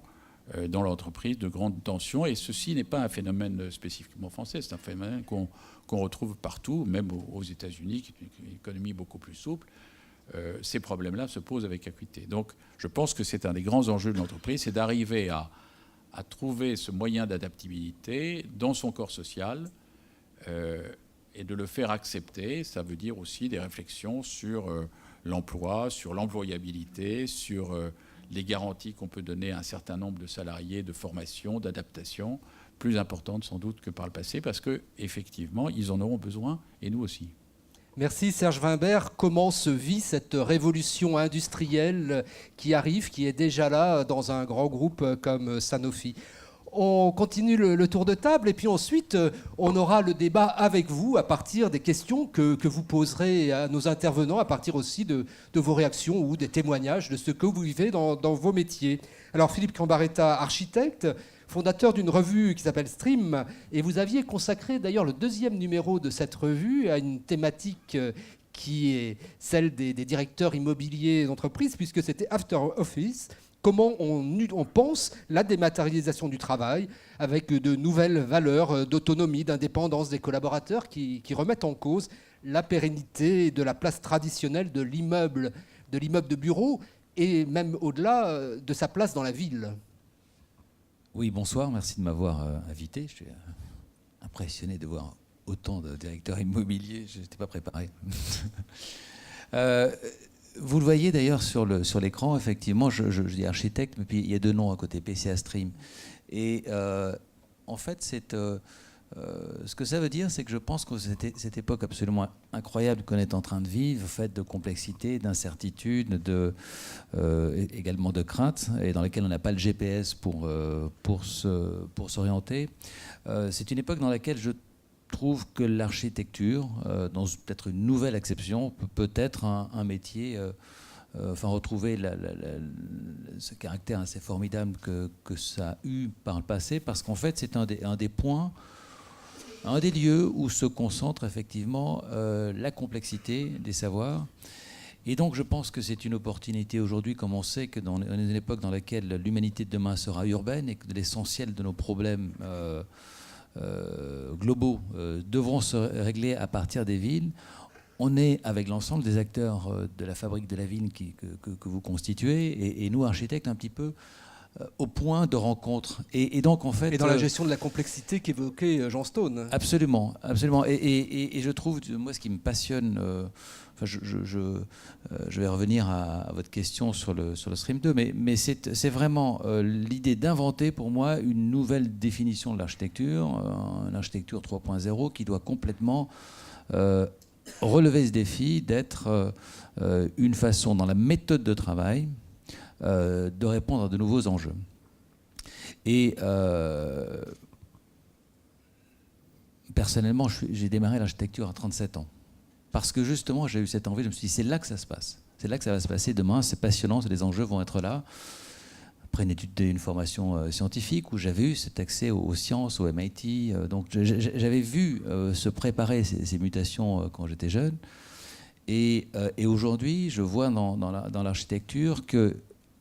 dans l'entreprise de grande tension. Et ceci n'est pas un phénomène spécifiquement français. C'est un phénomène qu'on retrouve partout, même aux États-Unis, qui est une économie beaucoup plus souple. Ces problèmes-là se posent avec acuité. Donc, je pense que c'est un des grands enjeux de l'entreprise, c'est d'arriver à trouver ce moyen d'adaptabilité dans son corps social et de le faire accepter. Ça veut dire aussi des réflexions sur l'emploi, sur l'employabilité, sur les garanties qu'on peut donner à un certain nombre de salariés de formation, d'adaptation, plus importantes sans doute que par le passé, parce qu'effectivement, ils en auront besoin, et nous aussi. Merci Serge Wimbert. Comment se vit cette révolution industrielle qui arrive, qui est déjà là dans un grand groupe comme Sanofi? On continue le tour de table et puis ensuite on aura le débat avec vous à partir des questions que vous poserez à nos intervenants, à partir aussi de vos réactions ou des témoignages de ce que vous vivez dans vos métiers. Alors Philippe Cambaretta, architecte, fondateur d'une revue qui s'appelle Stream, et vous aviez consacré d'ailleurs le 2e numéro de cette revue à une thématique qui est celle des directeurs immobiliers d'entreprise, puisque c'était After Office. Comment on pense la dématérialisation du travail avec de nouvelles valeurs d'autonomie, d'indépendance des collaborateurs qui remettent en cause la pérennité de la place traditionnelle de l'immeuble de bureau et même au-delà de sa place dans la ville. Oui, bonsoir, merci de m'avoir invité. Je suis impressionné de voir autant de directeurs immobiliers, je n'étais pas préparé. Vous le voyez d'ailleurs sur l'écran, effectivement, je dis architecte, mais puis il y a 2 noms à côté, PCA Stream. Et en fait, ce que ça veut dire, c'est que je pense que cette époque absolument incroyable qu'on est en train de vivre, faite de complexité, d'incertitude, également de crainte, et dans laquelle on n'a pas le GPS pour s'orienter, c'est une époque dans laquelle je trouve que l'architecture, dans peut-être une nouvelle acception, peut être un métier, retrouver ce caractère assez formidable que ça a eu par le passé, parce qu'en fait, c'est un des points, un des lieux où se concentre effectivement la complexité des savoirs. Et donc, je pense que c'est une opportunité aujourd'hui, comme on sait que dans une époque dans laquelle l'humanité de demain sera urbaine et que l'essentiel de nos problèmes globaux devront se régler à partir des villes. On est avec l'ensemble des acteurs de la fabrique de la ville que vous constituez, et nous, architectes, un petit peu au point de rencontre. Et donc, en fait... Et dans la gestion de la complexité qu'évoquait Jean Stone. Absolument, absolument. Et je trouve, moi, ce qui me passionne... je vais revenir à votre question sur le Stream 2, mais c'est vraiment l'idée d'inventer pour moi une nouvelle définition de l'architecture, une architecture 3.0 qui doit complètement relever ce défi d'être une façon dans la méthode de travail de répondre à de nouveaux enjeux. Et personnellement, j'ai démarré l'architecture à 37 ans. Parce que justement, j'ai eu cette envie, je me suis dit, c'est là que ça se passe. C'est là que ça va se passer demain, c'est passionnant, les enjeux vont être là. Après une formation scientifique où j'avais eu cet accès aux sciences, au MIT. Donc j'avais vu se préparer ces mutations quand j'étais jeune. Et aujourd'hui, je vois dans l'architecture que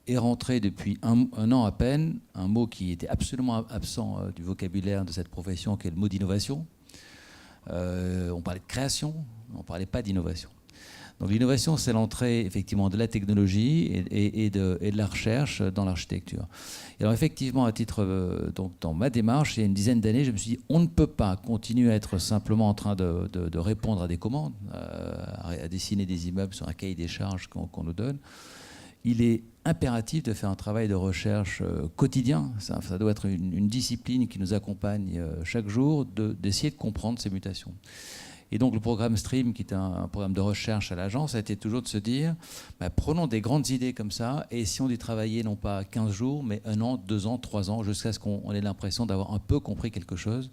est rentré depuis un an à peine un mot qui était absolument absent du vocabulaire de cette profession, qui est le mot d'innovation. On parlait de création, on ne parlait pas d'innovation. Donc l'innovation, c'est l'entrée effectivement de la technologie et de la recherche dans l'architecture. Et alors effectivement, à titre, donc dans ma démarche, il y a une dizaine d'années, je me suis dit, on ne peut pas continuer à être simplement en train de répondre à des commandes, à dessiner des immeubles sur un cahier des charges qu'on nous donne. Il est impératif de faire un travail de recherche quotidien. Ça doit être une discipline qui nous accompagne chaque jour, d'essayer de comprendre ces mutations. Et donc le programme Stream, qui est un programme de recherche à l'agence, a été toujours de se dire, prenons des grandes idées comme ça, et essayons d'y travailler non pas 15 jours, mais 1 an, 2 ans, 3 ans, jusqu'à ce qu'on ait l'impression d'avoir un peu compris quelque chose.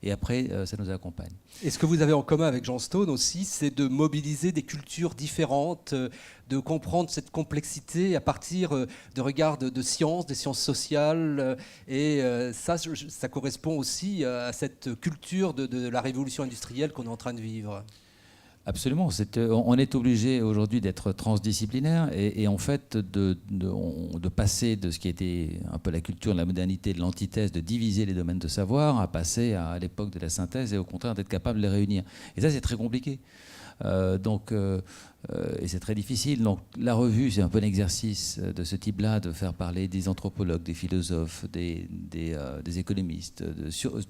Et après, ça nous accompagne. Et ce que vous avez en commun avec Jean Stone aussi, c'est de mobiliser des cultures différentes, de comprendre cette complexité à partir de regards de sciences, des sciences sociales. Et ça correspond aussi à cette culture de la révolution industrielle qu'on est en train de vivre. Absolument. On est obligé aujourd'hui d'être transdisciplinaire et en fait de passer de ce qui était un peu la culture de la modernité, de l'antithèse, de diviser les domaines de savoir, à passer à l'époque de la synthèse et au contraire d'être capable de les réunir. Et ça, c'est très compliqué. Et c'est très difficile. Donc la revue, c'est un peu un exercice de ce type-là, de faire parler des anthropologues, des philosophes, des économistes,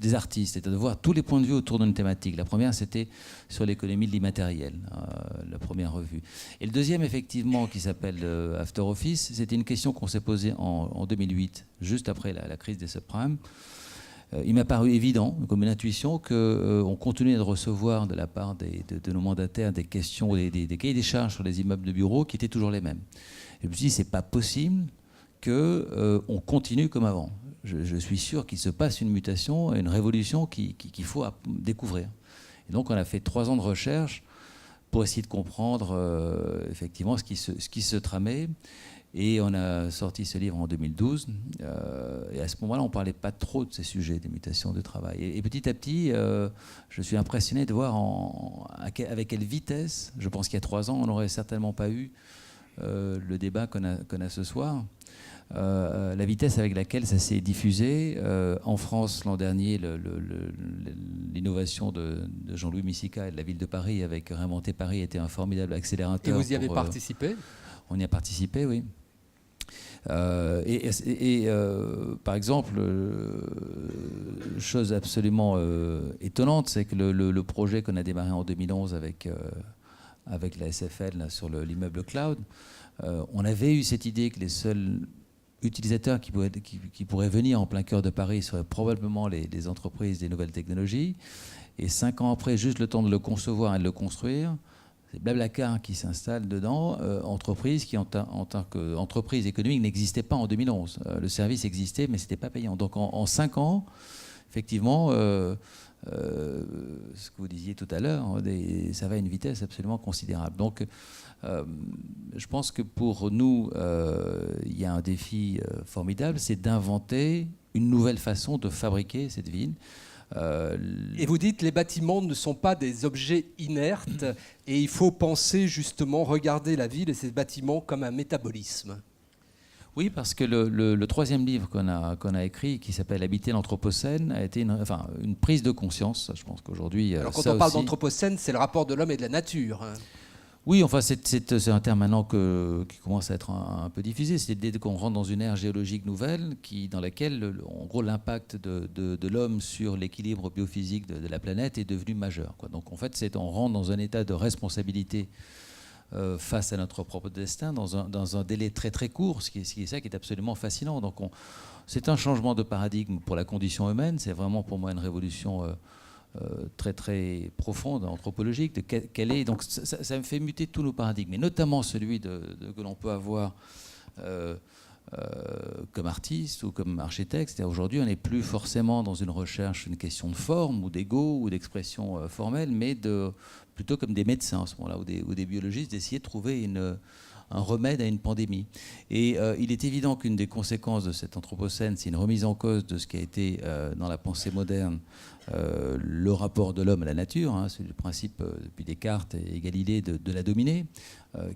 des artistes, et de voir tous les points de vue autour d'une thématique. La première, c'était sur l'économie de l'immatériel, la première revue. Et le deuxième, effectivement, qui s'appelle After Office, c'était une question qu'on s'est posée en 2008, juste après la crise des subprimes. Il m'a paru évident, comme une intuition, qu'on continuait de recevoir de la part de nos mandataires des questions, des cahiers des charges sur les immeubles de bureaux qui étaient toujours les mêmes. Et je me suis dit, c'est pas possible qu'on continue comme avant. Je suis sûr qu'il se passe une mutation, une révolution qu'il faut découvrir. Et donc on a fait 3 ans de recherche pour essayer de comprendre effectivement ce qui se tramait. Et on a sorti ce livre en 2012. Et à ce moment-là, on ne parlait pas trop de ces sujets, des mutations de travail. Et petit à petit, je suis impressionné de voir avec quelle vitesse, je pense qu'il y a 3 ans, on n'aurait certainement pas eu le débat qu'on a ce soir. La vitesse avec laquelle ça s'est diffusé. En France, l'an dernier, l'innovation de Jean-Louis Missica et de la ville de Paris avec Réinventer Paris était un formidable accélérateur. Et vous y avez participé ? On y a participé, oui. Par exemple, chose absolument étonnante, c'est que le projet qu'on a démarré en 2011 avec la SFL là, sur l'immeuble cloud, on avait eu cette idée que les seuls utilisateurs qui pourraient venir en plein cœur de Paris seraient probablement les entreprises des nouvelles technologies. Et 5 ans après, juste le temps de le concevoir et de le construire, c'est Blablacar qui s'installe dedans, entreprise qui en tant qu'entreprise économique n'existait pas en 2011. Le service existait, mais ce n'était pas payant. Donc en 5 ans, effectivement, ce que vous disiez tout à l'heure, ça va à une vitesse absolument considérable. Donc je pense que pour nous, il y a un défi formidable, c'est d'inventer une nouvelle façon de fabriquer cette ville. Et vous dites les bâtiments ne sont pas des objets inertes et il faut penser justement, regarder la ville et ces bâtiments comme un métabolisme. Oui, parce que le 3e livre qu'on a écrit, qui s'appelle Habiter l'Anthropocène, a été une prise de conscience. Je pense qu'aujourd'hui... Alors quand on parle d'Anthropocène, c'est le rapport de l'homme et de la nature. Oui, enfin, c'est un terme maintenant qui commence à être un peu diffusé. C'est l'idée qu'on rentre dans une ère géologique nouvelle dans laquelle, en gros, l'impact de l'homme sur l'équilibre biophysique de la planète est devenu majeur, quoi. Donc, en fait, on rentre dans un état de responsabilité face à notre propre destin dans un délai très, très court, ce qui est ça qui est absolument fascinant. Donc, c'est un changement de paradigme pour la condition humaine. C'est vraiment, pour moi, une révolution très très profonde, anthropologique, de quelle est. Donc ça me fait muter tous nos paradigmes, et notamment celui que l'on peut avoir comme artiste ou comme architecte. Aujourd'hui, on n'est plus forcément dans une recherche, une question de forme ou d'ego ou d'expression formelle, mais plutôt comme des médecins à ce moment-là ou des biologistes, d'essayer de trouver un remède à une pandémie. Et il est évident qu'une des conséquences de cet anthropocène, c'est une remise en cause de ce qui a été dans la pensée moderne le rapport de l'homme à la nature, hein, c'est le principe depuis Descartes et Galilée de la dominer,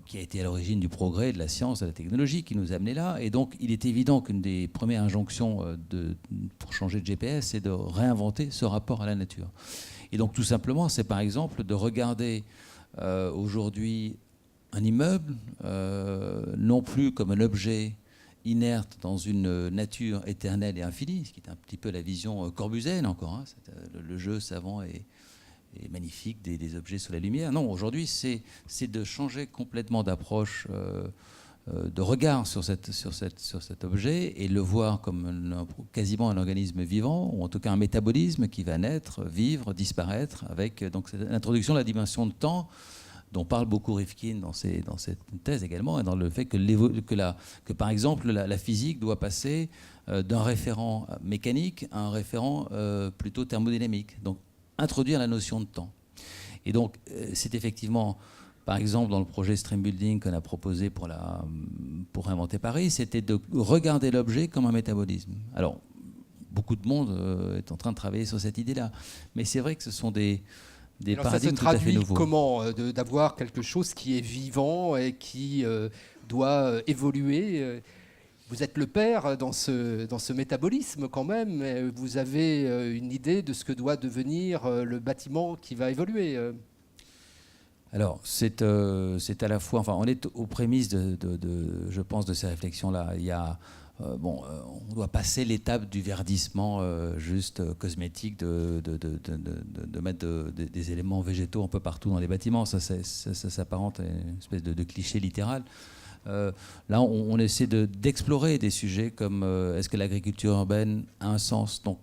qui a été à l'origine du progrès, de la science, de la technologie, qui nous a amenés là. Et donc il est évident qu'une des premières injonctions pour changer de GPS, c'est de réinventer ce rapport à la nature. Et donc tout simplement, c'est par exemple de regarder aujourd'hui un immeuble, non plus comme un objet inerte dans une nature éternelle et infinie, ce qui est un petit peu la vision corbusienne encore, hein, le jeu savant et magnifique des objets sous la lumière. Non, aujourd'hui, c'est de changer complètement d'approche, de regard sur cet objet et le voir comme quasiment un organisme vivant, ou en tout cas un métabolisme qui va naître, vivre, disparaître, avec donc l'introduction de la dimension de temps, dont parle beaucoup Rifkin dans cette thèse également, et dans le fait que par exemple, la physique doit passer d'un référent mécanique à un référent plutôt thermodynamique. Donc, introduire la notion de temps. Et donc, c'est effectivement, par exemple, dans le projet Stream Building qu'on a proposé pour Réinventer Paris, c'était de regarder l'objet comme un métabolisme. Alors, beaucoup de monde est en train de travailler sur cette idée-là. Mais c'est vrai que ce sont des paradigmes tout à fait nouveaux. Ça se traduit comment d'avoir quelque chose qui est vivant et qui doit évoluer. Vous êtes le père dans ce métabolisme quand même. Vous avez une idée de ce que doit devenir le bâtiment qui va évoluer. Alors, c'est à la fois, enfin, on est aux prémices je pense, de ces réflexions-là. Il y a, on doit passer l'étape du verdissement juste cosmétique, de mettre des éléments végétaux un peu partout dans les bâtiments. Ça s'apparente à une espèce de cliché littéral. Là, on essaie d'explorer des sujets comme est-ce que l'agriculture urbaine a un sens. Donc,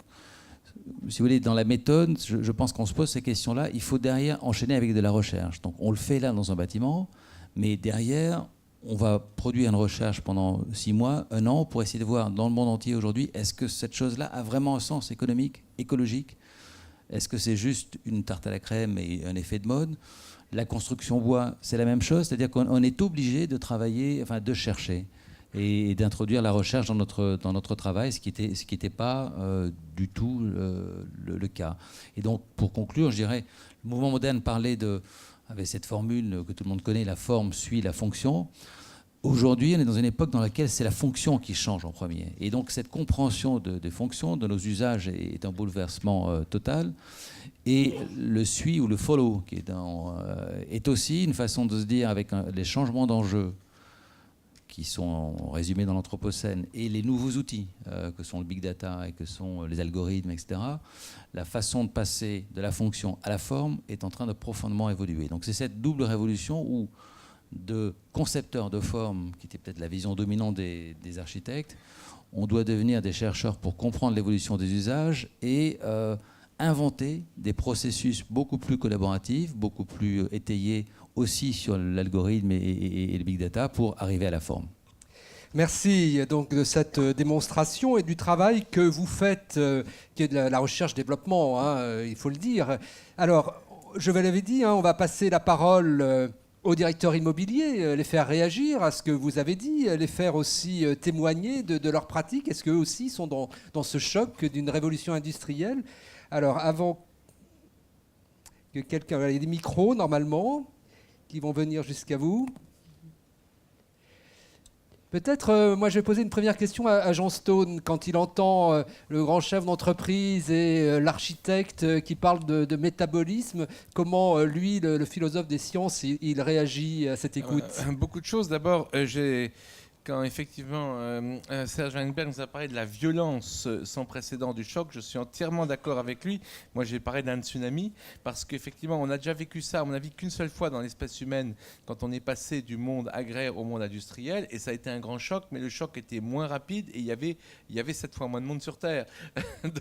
si vous voulez, dans la méthode, je pense qu'on se pose ces questions-là. Il faut derrière enchaîner avec de la recherche. Donc, on le fait là dans un bâtiment, mais derrière, on va produire une recherche pendant 6 mois, 1 an, pour essayer de voir dans le monde entier aujourd'hui, est-ce que cette chose-là a vraiment un sens économique, écologique? Est-ce que c'est juste une tarte à la crème et un effet de mode? La construction bois, c'est la même chose, c'est-à-dire qu'on est obligé de travailler, enfin de chercher et d'introduire la recherche dans notre travail, ce qui était pas du tout le cas. Et donc, pour conclure, je dirais, le mouvement moderne parlait avec cette formule que tout le monde connaît, la forme suit la fonction. Aujourd'hui, on est dans une époque dans laquelle c'est la fonction qui change en premier. Et donc, cette compréhension des fonctions, de nos usages, est un bouleversement total. Et le suit ou le follow, qui est aussi une façon de se dire, avec les changements d'enjeux qui sont résumés dans l'Anthropocène, et les nouveaux outils que sont le big data et que sont les algorithmes, etc., la façon de passer de la fonction à la forme est en train de profondément évoluer. Donc c'est cette double révolution où, de concepteurs de forme, qui était peut-être la vision dominante des architectes, on doit devenir des chercheurs pour comprendre l'évolution des usages et inventer des processus beaucoup plus collaboratifs, beaucoup plus étayés aussi sur l'algorithme et le big data pour arriver à la forme. Merci donc de cette démonstration et du travail que vous faites, qui est de la recherche-développement, il faut le dire. Alors, je vous l'avais dit, on va passer la parole aux directeurs immobiliers, les faire réagir à ce que vous avez dit, les faire aussi témoigner de leurs pratiques. Est-ce qu'eux aussi sont dans ce choc d'une révolution industrielle? Alors, avant que quelqu'un... Il y a des micros, normalement, qui vont venir jusqu'à vous. Peut-être, moi, je vais poser une première question à Jean Stone. Quand il entend le grand chef d'entreprise et l'architecte qui parle de métabolisme, comment, lui, le philosophe des sciences, il réagit à cette écoute? Beaucoup de choses. D'abord, quand effectivement Serge Weinberg nous a parlé de la violence sans précédent du choc, je suis entièrement d'accord avec lui. Moi, j'ai parlé d'un tsunami parce qu'effectivement, on a déjà vécu ça, à mon avis, qu'une seule fois dans l'espèce humaine, quand on est passé du monde agraire au monde industriel, et ça a été un grand choc, mais le choc était moins rapide et il y avait 7 fois moins de monde sur Terre.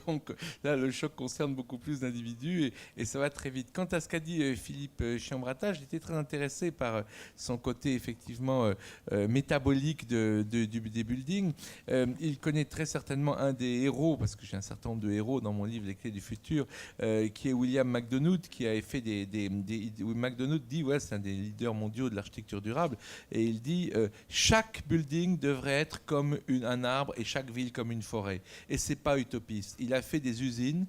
Donc là, le choc concerne beaucoup plus d'individus et ça va très vite. Quant à ce qu'a dit Philippe Chiambrata, j'étais très intéressé par son côté effectivement métabolique des buildings. Il connaît très certainement un des héros, parce que j'ai un certain nombre de héros dans mon livre Les Clés du Futur, qui est William McDonough, qui a fait McDonough dit, c'est un des leaders mondiaux de l'architecture durable, et il dit chaque building devrait être comme un arbre et chaque ville comme une forêt. Et c'est pas utopiste. Il a fait des usines,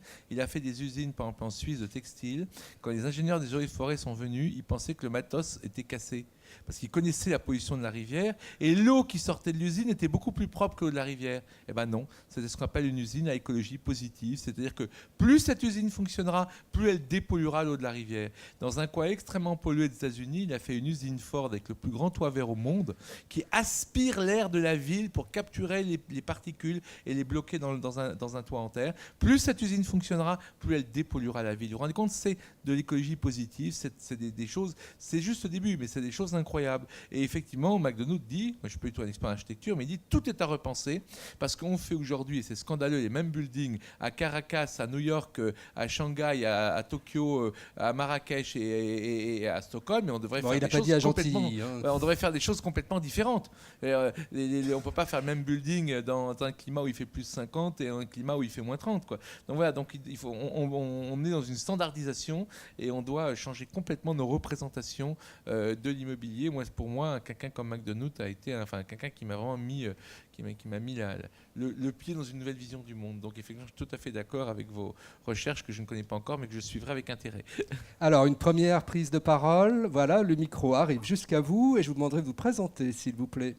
par exemple en Suisse de textile. Quand les ingénieurs des eaux et forêts sont venus, ils pensaient que le matos était cassé, parce qu'ils connaissaient la pollution de la rivière, et l'eau qui sortait de l'usine était beaucoup plus propre que l'eau de la rivière. Eh bien non, c'est ce qu'on appelle une usine à écologie positive, c'est-à-dire que plus cette usine fonctionnera, plus elle dépolluera l'eau de la rivière. Dans un coin extrêmement pollué des États-Unis, il a fait une usine Ford avec le plus grand toit vert au monde, qui aspire l'air de la ville pour capturer les particules et les bloquer dans un toit en terre. Plus cette usine fonctionnera, plus elle dépolluera la ville. Vous vous rendez compte, c'est de l'écologie positive, c'est des choses, c'est juste le début, mais c'est des choses incroyables. Et effectivement, McDonough dit, moi je suis pas du tout un expert en architecture, mais il dit tout est à repenser, parce qu'on fait aujourd'hui, et c'est scandaleux, les mêmes buildings à Caracas, à New York, à Shanghai, à Tokyo, à Marrakech et à Stockholm, mais on devrait faire des choses complètement... On devrait faire des choses complètement différentes. On ne peut pas faire le même building dans un climat où il fait plus 50 et un climat où il fait moins 30. Quoi. Donc voilà, donc on est dans une standardisation et on doit changer complètement nos représentations de l'immobilier. Pour moi, quelqu'un comme McDonough a été quelqu'un qui m'a vraiment mis, qui m'a mis le pied dans une nouvelle vision du monde. Donc effectivement, je suis tout à fait d'accord avec vos recherches que je ne connais pas encore, mais que je suivrai avec intérêt. Alors, une première prise de parole. Voilà, le micro arrive jusqu'à vous et je vous demanderai de vous présenter, s'il vous plaît.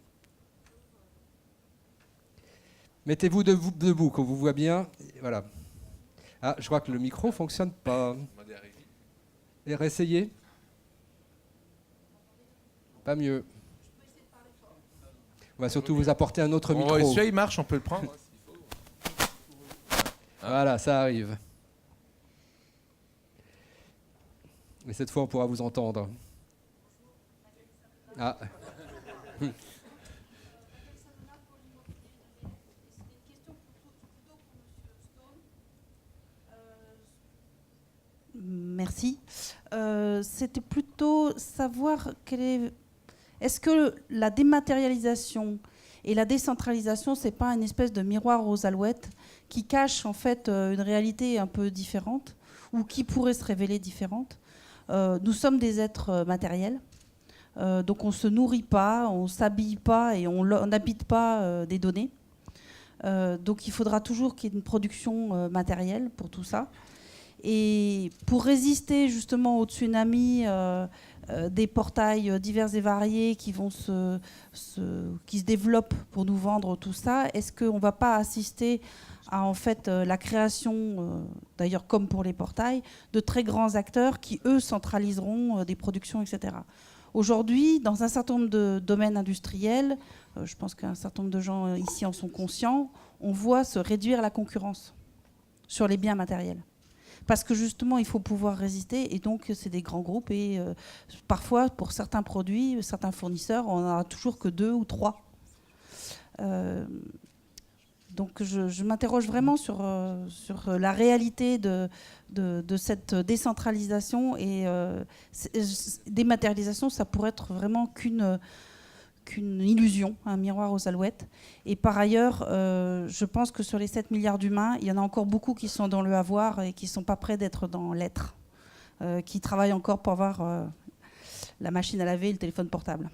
Mettez-vous debout, qu'on vous voit bien. Voilà. Ah, je crois que le micro ne fonctionne pas. Et réessayez. Pas mieux. On va surtout vous apporter un autre micro. Celui-là, il marche, on peut le prendre. Voilà, ça arrive. Et cette fois, on pourra vous entendre. Ah. Merci. C'était plutôt savoir est-ce que la dématérialisation et la décentralisation, c'est pas une espèce de miroir aux alouettes qui cache en fait une réalité un peu différente ou qui pourrait se révéler différente. Nous sommes des êtres matériels, donc on se nourrit pas, on s'habille pas et on n'habite pas des données. Donc il faudra toujours qu'il y ait une production matérielle pour tout ça. Et pour résister justement au tsunami des portails divers et variés qui se développent pour nous vendre tout ça, est-ce qu'on ne va pas assister à en fait la création, d'ailleurs comme pour les portails, de très grands acteurs qui, eux, centraliseront des productions, etc. Aujourd'hui, dans un certain nombre de domaines industriels, je pense qu'un certain nombre de gens ici en sont conscients, on voit se réduire la concurrence sur les biens matériels. Parce que justement, il faut pouvoir résister, et donc c'est des grands groupes, et parfois, pour certains produits, certains fournisseurs, on n'en a toujours que 2 ou 3. Donc je m'interroge vraiment sur la réalité de cette décentralisation, et dématérialisation, ça pourrait être vraiment qu'une illusion, un miroir aux alouettes. Et par ailleurs, je pense que sur les 7 milliards d'humains, il y en a encore beaucoup qui sont dans le avoir et qui ne sont pas prêts d'être dans l'être, qui travaillent encore pour avoir la machine à laver et le téléphone portable.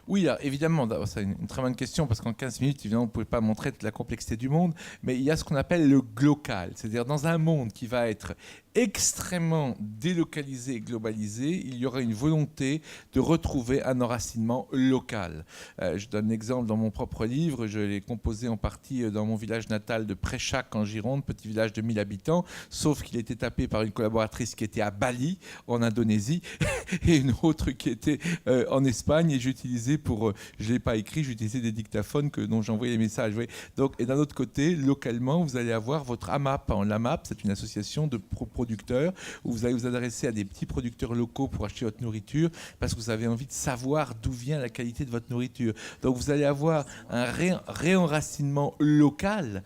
Oui, alors, évidemment, c'est une très bonne question, parce qu'en 15 minutes, évidemment, vous ne pouvez pas montrer toute la complexité du monde, mais il y a ce qu'on appelle le glocal, c'est-à-dire dans un monde qui va être extrêmement délocalisé et globalisé, il y aura une volonté de retrouver un enracinement local. Je donne un exemple dans mon propre livre, je l'ai composé en partie dans mon village natal de Préchac en Gironde, petit village de 1000 habitants, sauf qu'il était tapé par une collaboratrice qui était à Bali, en Indonésie, et une autre qui était en Espagne, et j'utilisais je ne l'ai pas écrit, j'utilisais des dictaphones dont j'envoyais les messages. Vous voyez. Donc, et d'un autre côté, localement, vous allez avoir votre AMAP. L'AMAP, c'est une association de producteurs où vous allez vous adresser à des petits producteurs locaux pour acheter votre nourriture parce que vous avez envie de savoir d'où vient la qualité de votre nourriture. Donc, vous allez avoir un réenracinement local,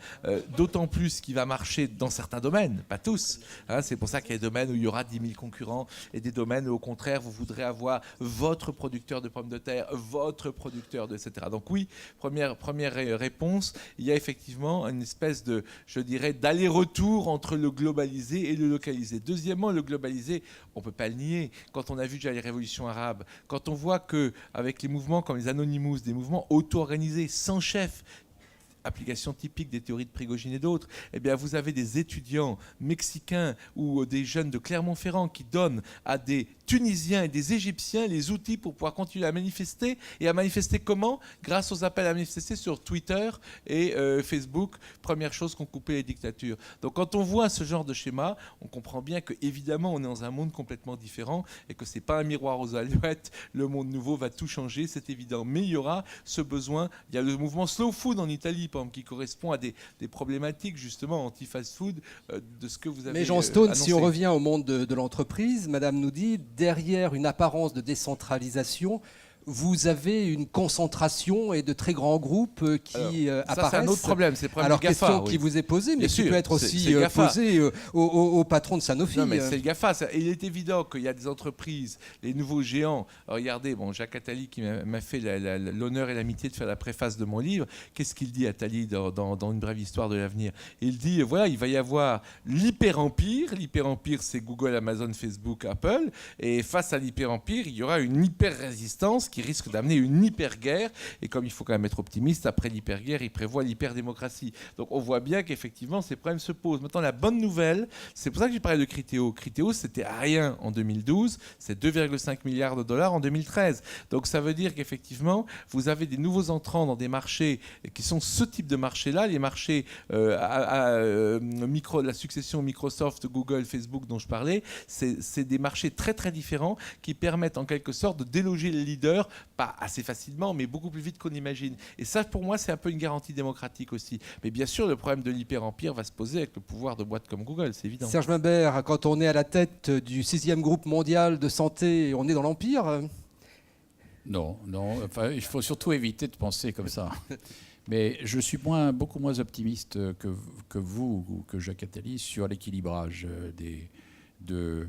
d'autant plus qu'il va marcher dans certains domaines, pas tous. Hein, c'est pour ça qu'il y a des domaines où il y aura 10 000 concurrents et des domaines où, au contraire, vous voudrez avoir votre producteur de pommes de terre, votre producteur, etc. Donc oui, première réponse, il y a effectivement une espèce de, je dirais, d'aller-retour entre le globalisé et le localisé. Deuxièmement, le globalisé, on ne peut pas le nier. Quand on a vu déjà les révolutions arabes, quand on voit qu'avec les mouvements comme les Anonymous, des mouvements auto-organisés, sans chef, application typique des théories de Prigogine et d'autres, eh bien, vous avez des étudiants mexicains ou des jeunes de Clermont-Ferrand qui donnent à des Tunisiens et des Égyptiens les outils pour pouvoir continuer à manifester. Et à manifester comment ? Grâce aux appels à manifester sur Twitter et Facebook, première chose qu'ont coupé les dictatures. Donc quand on voit ce genre de schéma, on comprend bien qu'évidemment on est dans un monde complètement différent et que ce n'est pas un miroir aux alouettes, le monde nouveau va tout changer, c'est évident. Mais il y aura ce besoin, il y a le mouvement Slow Food en Italie, par exemple, qui correspond à des problématiques justement anti-fast food de ce que vous avez Mais Jean Stone, annoncé. si on revient au monde de l'entreprise, Madame nous dit, derrière une apparence de décentralisation, vous avez une concentration et de très grands groupes qui apparaissent. Ça, c'est un autre problème. C'est le problème Alors, du GAFA, question oui. qui vous est posée, mais Bien qui sûr, peut être c'est aussi posée au patron de Sanofi. Non, mais c'est le GAFA. Il est évident qu'il y a des entreprises, les nouveaux géants. Regardez, Jacques Attali qui m'a fait l'honneur et l'amitié de faire la préface de mon livre. Qu'est-ce qu'il dit, Attali, dans Une brève histoire de l'avenir ? Il dit, voilà, il va y avoir l'hyper-empire. L'hyper-empire, c'est Google, Amazon, Facebook, Apple. Et face à l'hyper-empire, il y aura une hyper-résistance qui risque d'amener une hyper-guerre. Et comme il faut quand même être optimiste, après l'hyper-guerre, il prévoit l'hyper-démocratie. Donc on voit bien qu'effectivement, ces problèmes se posent. Maintenant, la bonne nouvelle, c'est pour ça que j'ai parlé de Criteo. Criteo, c'était rien en 2012, c'est 2,5 milliards de dollars en 2013. Donc ça veut dire qu'effectivement, vous avez des nouveaux entrants dans des marchés qui sont ce type de marché-là, les marchés la succession Microsoft, Google, Facebook dont je parlais, c'est des marchés très très différents qui permettent en quelque sorte de déloger les leaders meurt, pas assez facilement, mais beaucoup plus vite qu'on imagine. Et ça, pour moi, c'est un peu une garantie démocratique aussi. Mais bien sûr, le problème de l'hyper-empire va se poser avec le pouvoir de boîtes comme Google, c'est évident. Serge Maimbert, quand on est à la tête du 6e groupe mondial de santé, on est dans l'empire. Non, enfin, il faut surtout éviter de penser comme ça. Mais je suis beaucoup moins optimiste que vous ou que Jacques Attali sur l'équilibrage de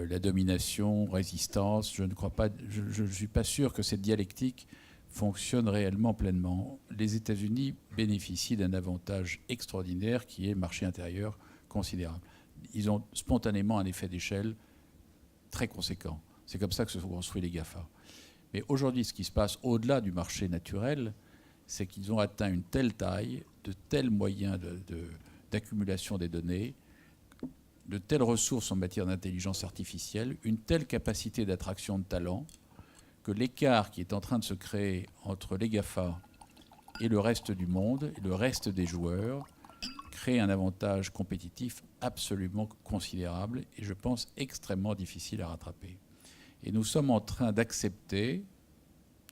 la domination, résistance. Je ne suis pas sûr que cette dialectique fonctionne réellement pleinement. Les États-Unis bénéficient d'un avantage extraordinaire qui est le marché intérieur considérable. Ils ont spontanément un effet d'échelle très conséquent. C'est comme ça que se sont construits les GAFA. Mais aujourd'hui, ce qui se passe au-delà du marché naturel, c'est qu'ils ont atteint une telle taille, de tels moyens d'accumulation des données, de telles ressources en matière d'intelligence artificielle, une telle capacité d'attraction de talents, que l'écart qui est en train de se créer entre les GAFA et le reste du monde, et le reste des joueurs, crée un avantage compétitif absolument considérable et je pense extrêmement difficile à rattraper. Et nous sommes en train d'accepter,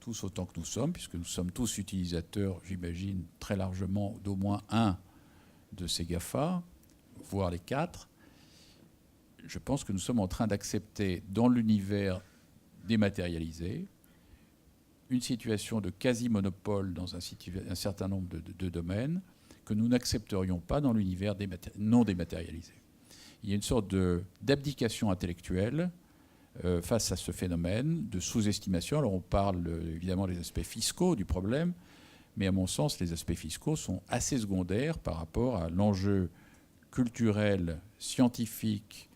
tous autant que nous sommes, puisque nous sommes tous utilisateurs, j'imagine, très largement d'au moins un de ces GAFA, voire les 4, je pense que nous sommes en train d'accepter dans l'univers dématérialisé une situation de quasi-monopole dans un certain nombre de domaines que nous n'accepterions pas dans l'univers non dématérialisé. Il y a une sorte d'abdication intellectuelle face à ce phénomène de sous-estimation. Alors on parle évidemment des aspects fiscaux du problème, mais à mon sens, les aspects fiscaux sont assez secondaires par rapport à l'enjeu culturel, scientifique,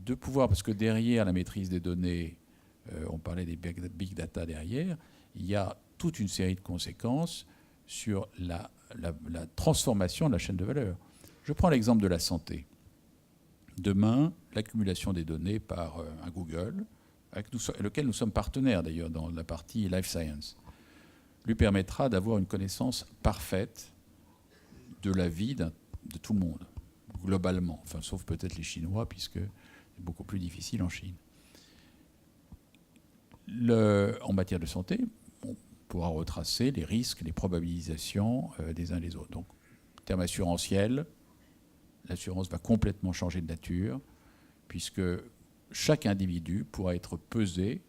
de pouvoir, parce que derrière la maîtrise des données, on parlait des big data derrière, il y a toute une série de conséquences sur la transformation de la chaîne de valeur. Je prends l'exemple de la santé. Demain, l'accumulation des données par un Google, avec lequel nous sommes partenaires d'ailleurs dans la partie Life Science, lui permettra d'avoir une connaissance parfaite de la vie de tout le monde, globalement, enfin, sauf peut-être les Chinois, puisque c'est beaucoup plus difficile en Chine. En matière de santé, on pourra retracer les risques, les probabilisations des uns des autres. Donc, en termes assurantiels, l'assurance va complètement changer de nature, puisque chaque individu pourra être pesé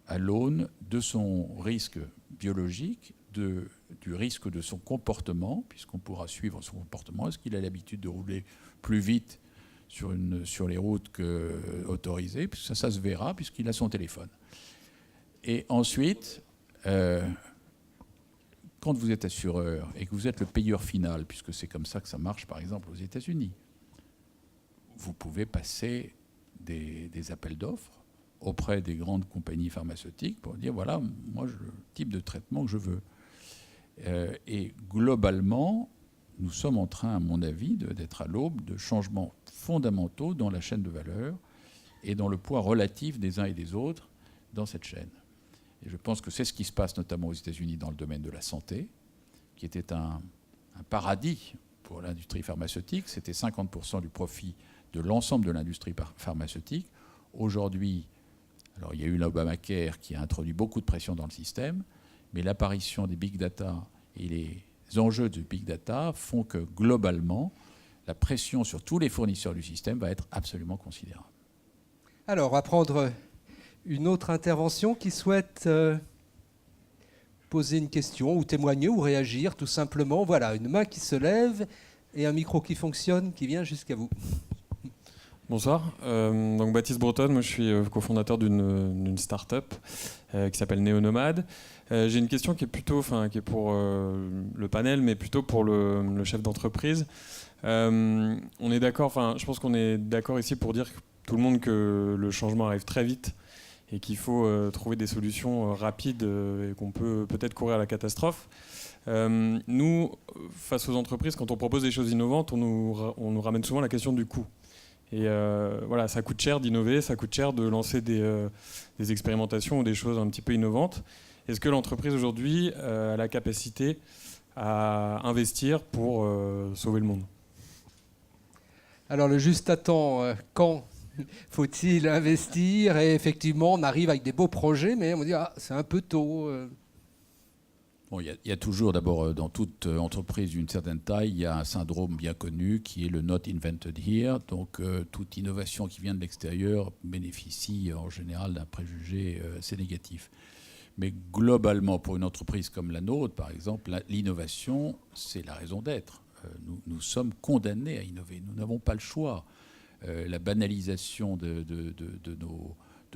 à l'aune de son risque biologique, du risque de son comportement, puisqu'on pourra suivre son comportement. Est-ce qu'il a l'habitude de rouler plus vite sur les routes qu'autorisées? Ça se verra, puisqu'il a son téléphone. Et ensuite, quand vous êtes assureur et que vous êtes le payeur final, puisque c'est comme ça que ça marche par exemple aux États-Unis, vous pouvez passer des appels d'offres auprès des grandes compagnies pharmaceutiques pour dire voilà, moi, le type de traitement que je veux. Et globalement, nous sommes en train, à mon avis, d'être à l'aube de changements fondamentaux dans la chaîne de valeur et dans le poids relatif des uns et des autres dans cette chaîne. Et je pense que c'est ce qui se passe notamment aux États-Unis dans le domaine de la santé, qui était un paradis pour l'industrie pharmaceutique. C'était 50% du profit de l'ensemble de l'industrie pharmaceutique. Aujourd'hui, alors il y a eu l'Obamacare qui a introduit beaucoup de pression dans le système, mais l'apparition des big data et les enjeux du big data font que globalement, la pression sur tous les fournisseurs du système va être absolument considérable. Alors, on va prendre une autre intervention qui souhaite poser une question ou témoigner ou réagir tout simplement. Voilà, une main qui se lève et un micro qui fonctionne, qui vient jusqu'à vous. Bonsoir, donc Baptiste Breton, moi je suis cofondateur d'une start-up qui s'appelle Néonomade. J'ai une question qui est plutôt, qui est pour le panel, mais plutôt pour le chef d'entreprise. On est d'accord, je pense qu'on est d'accord ici pour dire tout le monde que le changement arrive très vite et qu'il faut trouver des solutions rapides et qu'on peut peut-être courir à la catastrophe. Nous, face aux entreprises, quand on propose des choses innovantes, on nous ramène souvent la question du coût. Et voilà, ça coûte cher d'innover, ça coûte cher de lancer des expérimentations ou des choses un petit peu innovantes. Est-ce que l'entreprise aujourd'hui a la capacité à investir pour sauver le monde ? Alors le juste à temps, quand Faut-il investir? Et effectivement, on arrive avec des beaux projets, mais on dit ah, c'est un peu tôt. Bon, il y a toujours, d'abord, dans toute entreprise d'une certaine taille, il y a un syndrome bien connu qui est le not invented here. Donc, toute innovation qui vient de l'extérieur bénéficie en général d'un préjugé assez négatif. Mais globalement, pour une entreprise comme la nôtre, par exemple, l'innovation, c'est la raison d'être. Nous sommes condamnés à innover. Nous n'avons pas le choix. La banalisation de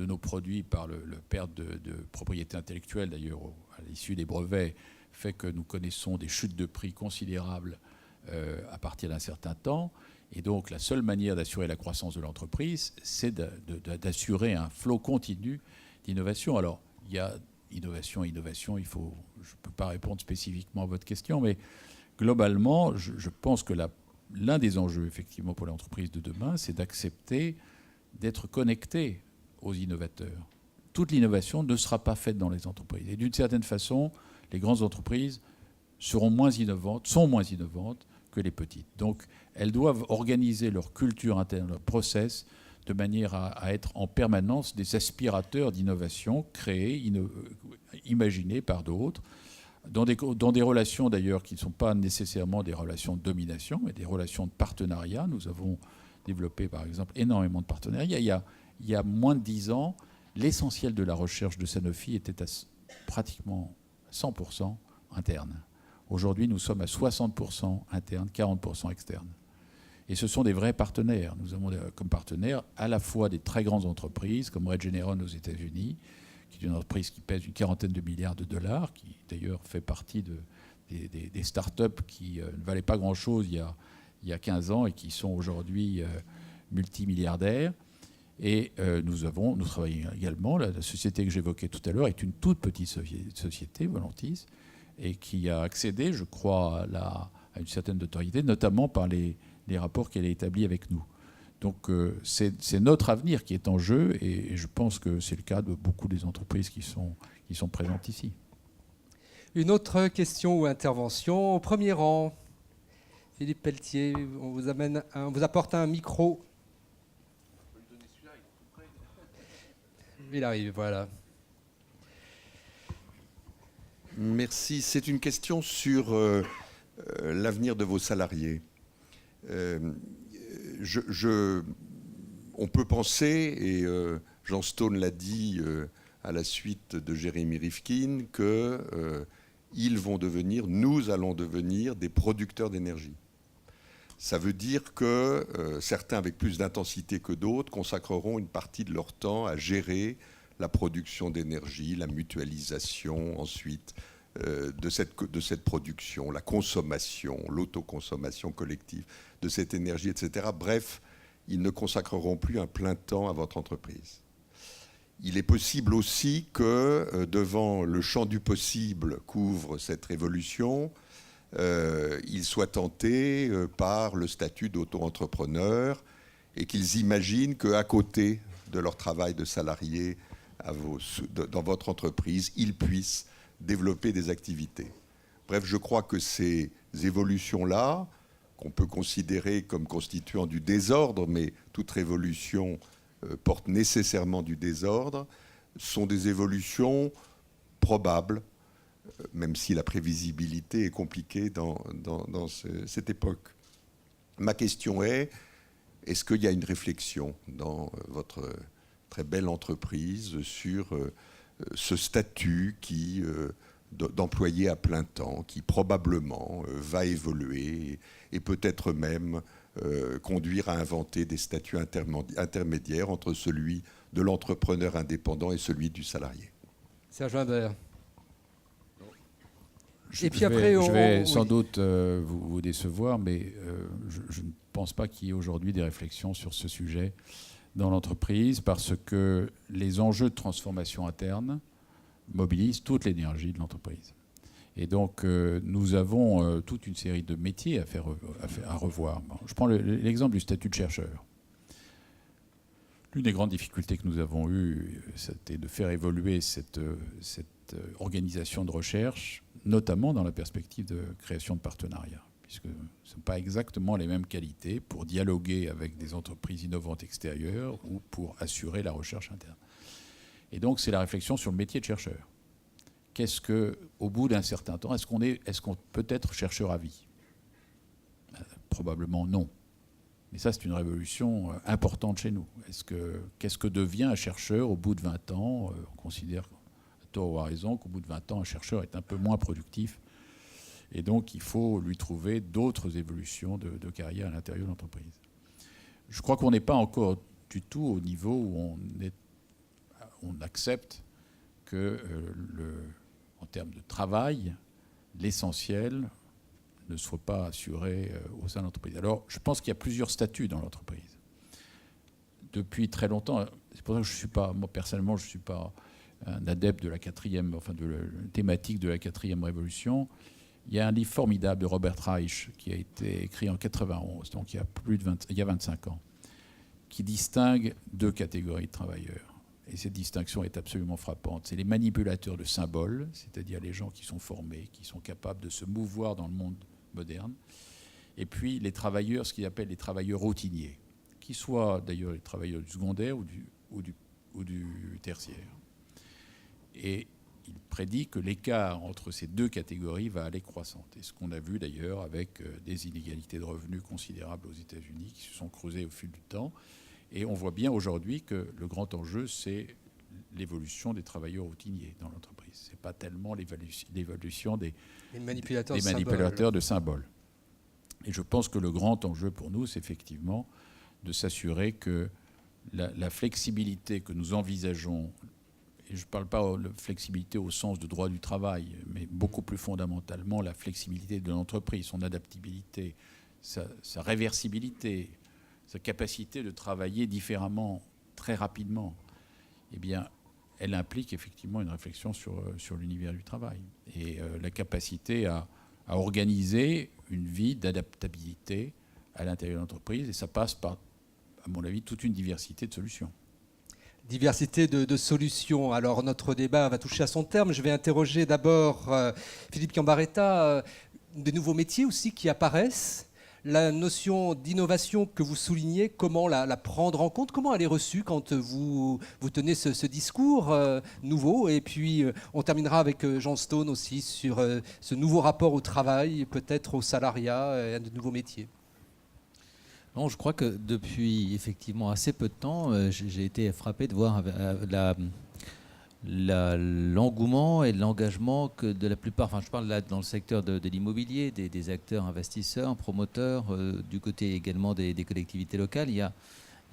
nos produits par le perte de propriété intellectuelle, d'ailleurs, à l'issue des brevets, fait que nous connaissons des chutes de prix considérables à partir d'un certain temps. Et donc, la seule manière d'assurer la croissance de l'entreprise, c'est d'assurer un flot continu d'innovation. Alors, il y a innovation, je ne peux pas répondre spécifiquement à votre question, mais globalement, je pense que l'un des enjeux, effectivement, pour l'entreprise de demain, c'est d'accepter d'être connecté aux innovateurs. Toute l'innovation ne sera pas faite dans les entreprises. Et d'une certaine façon, les grandes entreprises sont moins innovantes que les petites. Donc, elles doivent organiser leur culture interne, leur process, de manière à être en permanence des aspirateurs d'innovation créés, imaginés par d'autres, dans des relations d'ailleurs qui ne sont pas nécessairement des relations de domination, mais des relations de partenariat. Nous avons développé par exemple énormément de partenariats. Il y a moins de 10 ans, l'essentiel de la recherche de Sanofi était à pratiquement 100% interne. Aujourd'hui, nous sommes à 60% interne, 40% externe. Et ce sont des vrais partenaires. Nous avons comme partenaires à la fois des très grandes entreprises comme Regeneron aux États-Unis, qui est une entreprise qui pèse une quarantaine de milliards de dollars, qui d'ailleurs fait partie des startups qui ne valaient pas grand-chose il y a 15 ans et qui sont aujourd'hui multimilliardaires. Et nous travaillons également, la société que j'évoquais tout à l'heure est une toute petite société, Volantis, et qui a accédé, je crois, à une certaine notoriété, notamment par les rapports qu'elle a établis avec nous. Donc c'est notre avenir qui est en jeu, et je pense que c'est le cas de beaucoup des entreprises qui sont présentes ici. Une autre question ou intervention au premier rang. Philippe Pelletier, on vous apporte un micro. Il arrive, voilà. Merci. C'est une question sur l'avenir de vos salariés. On peut penser, et Jean Stone l'a dit à la suite de Jérémy Rifkin, nous allons devenir des producteurs d'énergie. Ça veut dire que certains, avec plus d'intensité que d'autres, consacreront une partie de leur temps à gérer la production d'énergie, la mutualisation ensuite de cette production, la consommation, l'autoconsommation collective de cette énergie, etc. Bref, ils ne consacreront plus un plein temps à votre entreprise. Il est possible aussi que, devant le champ du possible qu'ouvre cette révolution, ils soient tentés par le statut d'auto-entrepreneur et qu'ils imaginent qu'à côté de leur travail de salarié dans votre entreprise, ils puissent développer des activités. Bref, je crois que ces évolutions-là, qu'on peut considérer comme constituant du désordre, mais toute révolution porte nécessairement du désordre, sont des évolutions probables, même si la prévisibilité est compliquée dans cette époque. Ma question est, est-ce qu'il y a une réflexion dans votre très belle entreprise sur ce statut d'employé à plein temps qui probablement va évoluer et peut-être même conduire à inventer des statuts intermédiaires entre celui de l'entrepreneur indépendant et celui du salarié? Serge Imbert. Je vais sans doute vous décevoir, mais je ne pense pas qu'il y ait aujourd'hui des réflexions sur ce sujet dans l'entreprise, parce que les enjeux de transformation interne mobilisent toute l'énergie de l'entreprise. Et donc, nous avons toute une série de métiers à revoir. Bon, je prends l'exemple du statut de chercheur. L'une des grandes difficultés que nous avons eues, c'était de faire évoluer cette organisation de recherche, notamment dans la perspective de création de partenariats. puisque ce ne sont pas exactement les mêmes qualités pour dialoguer avec des entreprises innovantes extérieures ou pour assurer la recherche interne. Et donc, c'est la réflexion sur le métier de chercheur. Qu'est-ce que, au bout d'un certain temps, est-ce qu'on peut être chercheur à vie ? Probablement non. Mais ça, c'est une révolution importante chez nous. Qu'est-ce que devient un chercheur au bout de 20 ans ? On considère, à tort ou à raison, qu'au bout de 20 ans, un chercheur est un peu moins productif. Et donc, il faut lui trouver d'autres évolutions de carrière à l'intérieur de l'entreprise. Je crois qu'on n'est pas encore du tout au niveau où on accepte que, en termes de travail, l'essentiel ne soit pas assuré au sein de l'entreprise. Alors, je pense qu'il y a plusieurs statuts dans l'entreprise. Depuis très longtemps, c'est pour ça que moi personnellement, je ne suis pas un adepte de la thématique de la 4e révolution. Il y a un livre formidable de Robert Reich qui a été écrit en 91, donc il y a 25 ans, qui distingue 2 catégories de travailleurs. Et cette distinction est absolument frappante. C'est les manipulateurs de symboles, c'est-à-dire les gens qui sont formés, qui sont capables de se mouvoir dans le monde moderne. Et puis les travailleurs, ce qu'ils appellent les travailleurs routiniers, qui soient d'ailleurs les travailleurs du secondaire ou du tertiaire. Et il prédit que l'écart entre ces 2 catégories va aller croissant. Et ce qu'on a vu d'ailleurs avec des inégalités de revenus considérables aux États-Unis qui se sont creusées au fil du temps. Et on voit bien aujourd'hui que le grand enjeu, c'est l'évolution des travailleurs routiniers dans l'entreprise. Ce n'est pas tellement l'évolution des manipulateurs de symboles. Et je pense que le grand enjeu pour nous, c'est effectivement de s'assurer que la flexibilité que nous envisageons, et je ne parle pas de flexibilité au sens de droit du travail, mais beaucoup plus fondamentalement la flexibilité de l'entreprise, son adaptabilité, sa réversibilité, sa capacité de travailler différemment très rapidement, eh bien, elle implique effectivement une réflexion sur l'univers du travail et la capacité à organiser une vie d'adaptabilité à l'intérieur de l'entreprise. Et ça passe par, à mon avis, toute une diversité de solutions. Diversité de solutions. Alors, notre débat va toucher à son terme. Je vais interroger d'abord Philippe Cambaretta, des nouveaux métiers aussi qui apparaissent. La notion d'innovation que vous soulignez, comment la prendre en compte ? Comment elle est reçue quand vous tenez ce discours nouveau ? Et puis, on terminera avec Jean Stone aussi sur ce nouveau rapport au travail, peut-être au salariat et à de nouveaux métiers. Non, je crois que depuis effectivement assez peu de temps, j'ai été frappé de voir l'engouement et l'engagement que de la plupart, enfin je parle là dans le secteur de l'immobilier, des acteurs investisseurs, promoteurs, du côté également des collectivités locales, il y a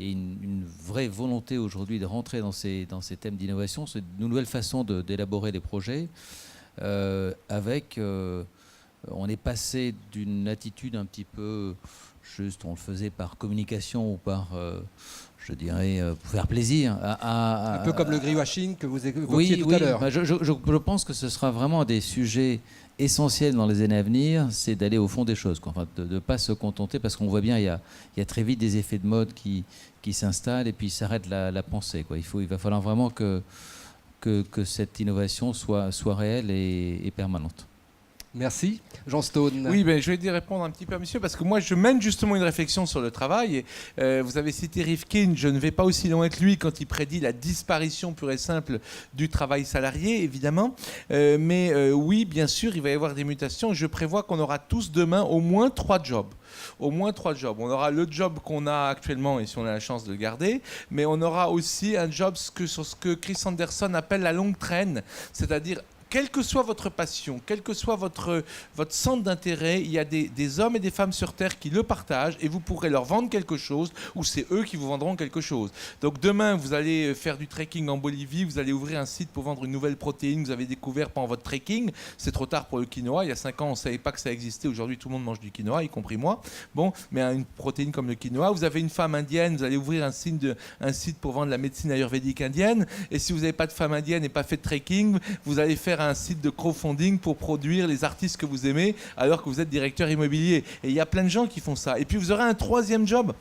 une vraie volonté aujourd'hui de rentrer dans ces thèmes d'innovation, c'est une nouvelle façon d'élaborer des projets on est passé d'une attitude un petit peu juste, on le faisait par communication ou par... je dirais, pour faire plaisir. Un peu comme le greenwashing que vous évoquiez tout à l'heure. Bah, je pense que ce sera vraiment des sujets essentiels dans les années à venir, c'est d'aller au fond des choses, quoi. Enfin, de ne pas se contenter, parce qu'on voit bien, il y a très vite des effets de mode qui s'installent et puis s'arrête la pensée, quoi. Il va falloir vraiment que cette innovation soit réelle et permanente. Merci. Jean Stone. Oui, je vais y répondre un petit peu à monsieur, parce que moi, je mène justement une réflexion sur le travail. Et, vous avez cité Rifkin, je ne vais pas aussi loin que lui quand il prédit la disparition pure et simple du travail salarié, évidemment. Oui, bien sûr, il va y avoir des mutations. Je prévois qu'on aura tous demain au moins 3 jobs. Au moins 3 jobs. On aura le job qu'on a actuellement, et si on a la chance de le garder, mais on aura aussi un job sur ce que Chris Anderson appelle la longue traîne, c'est-à-dire quelle que soit votre passion, quel que soit votre centre d'intérêt, il y a des hommes et des femmes sur Terre qui le partagent et vous pourrez leur vendre quelque chose ou c'est eux qui vous vendront quelque chose. Donc demain, vous allez faire du trekking en Bolivie, vous allez ouvrir un site pour vendre une nouvelle protéine que vous avez découvert pendant votre trekking. C'est trop tard pour le quinoa. Il y a 5 ans, on ne savait pas que ça existait. Aujourd'hui, tout le monde mange du quinoa, y compris moi. Bon, mais une protéine comme le quinoa. Vous avez une femme indienne, vous allez ouvrir un site pour vendre la médecine ayurvédique indienne. Et si vous n'avez pas de femme indienne et pas fait de trekking, vous allez faire un site de crowdfunding pour produire les artistes que vous aimez alors que vous êtes directeur immobilier. Et il y a plein de gens qui font ça. Et puis vous aurez un 3e job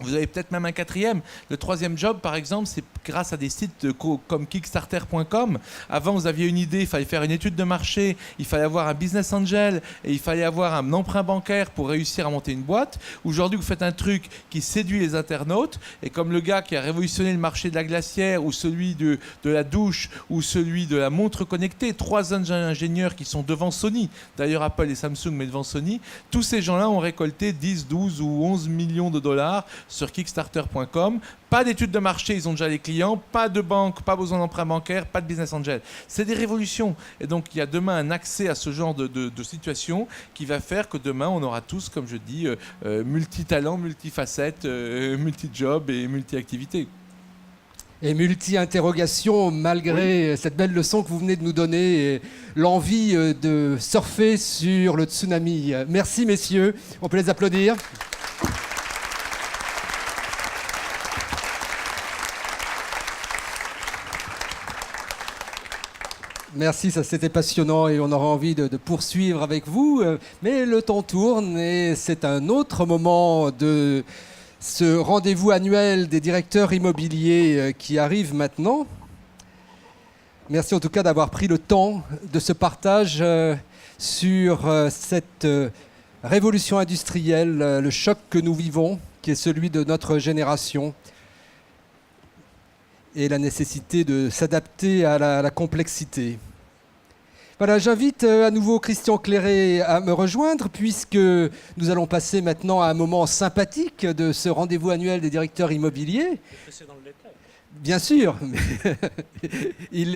Vous avez peut-être même un quatrième. Le troisième job, par exemple, c'est grâce à des sites comme Kickstarter.com. Avant, vous aviez une idée, il fallait faire une étude de marché, il fallait avoir un business angel et il fallait avoir un emprunt bancaire pour réussir à monter une boîte. Aujourd'hui, vous faites un truc qui séduit les internautes et comme le gars qui a révolutionné le marché de la glacière ou celui de la douche ou celui de la montre connectée, 3 ingénieurs qui sont devant Sony, d'ailleurs Apple et Samsung, mais devant Sony, tous ces gens-là ont récolté 10, 12 ou 11 millions de dollars sur Kickstarter.com. Pas d'études de marché, ils ont déjà les clients, pas de banque, pas besoin d'emprunt bancaire, pas de business angel. C'est des révolutions. Et donc, il y a demain un accès à ce genre de situation qui va faire que demain, on aura tous, comme je dis, multi-talents, multi-facettes, multi-jobs et multi-activités. Et multi-interrogations, malgré cette belle leçon que vous venez de nous donner, et l'envie de surfer sur le tsunami. Merci, messieurs. On peut les applaudir. Merci, ça c'était passionnant et on aura envie de poursuivre avec vous. Mais le temps tourne et c'est un autre moment de ce rendez-vous annuel des directeurs immobiliers qui arrive maintenant. Merci en tout cas d'avoir pris le temps de ce partage sur cette révolution industrielle, le choc que nous vivons, qui est celui de notre génération, et la nécessité de s'adapter à la complexité. Voilà, j'invite à nouveau Christian Clairet à me rejoindre puisque nous allons passer maintenant à un moment sympathique de ce rendez-vous annuel des directeurs immobiliers. C'est dans le détail. Bien sûr, il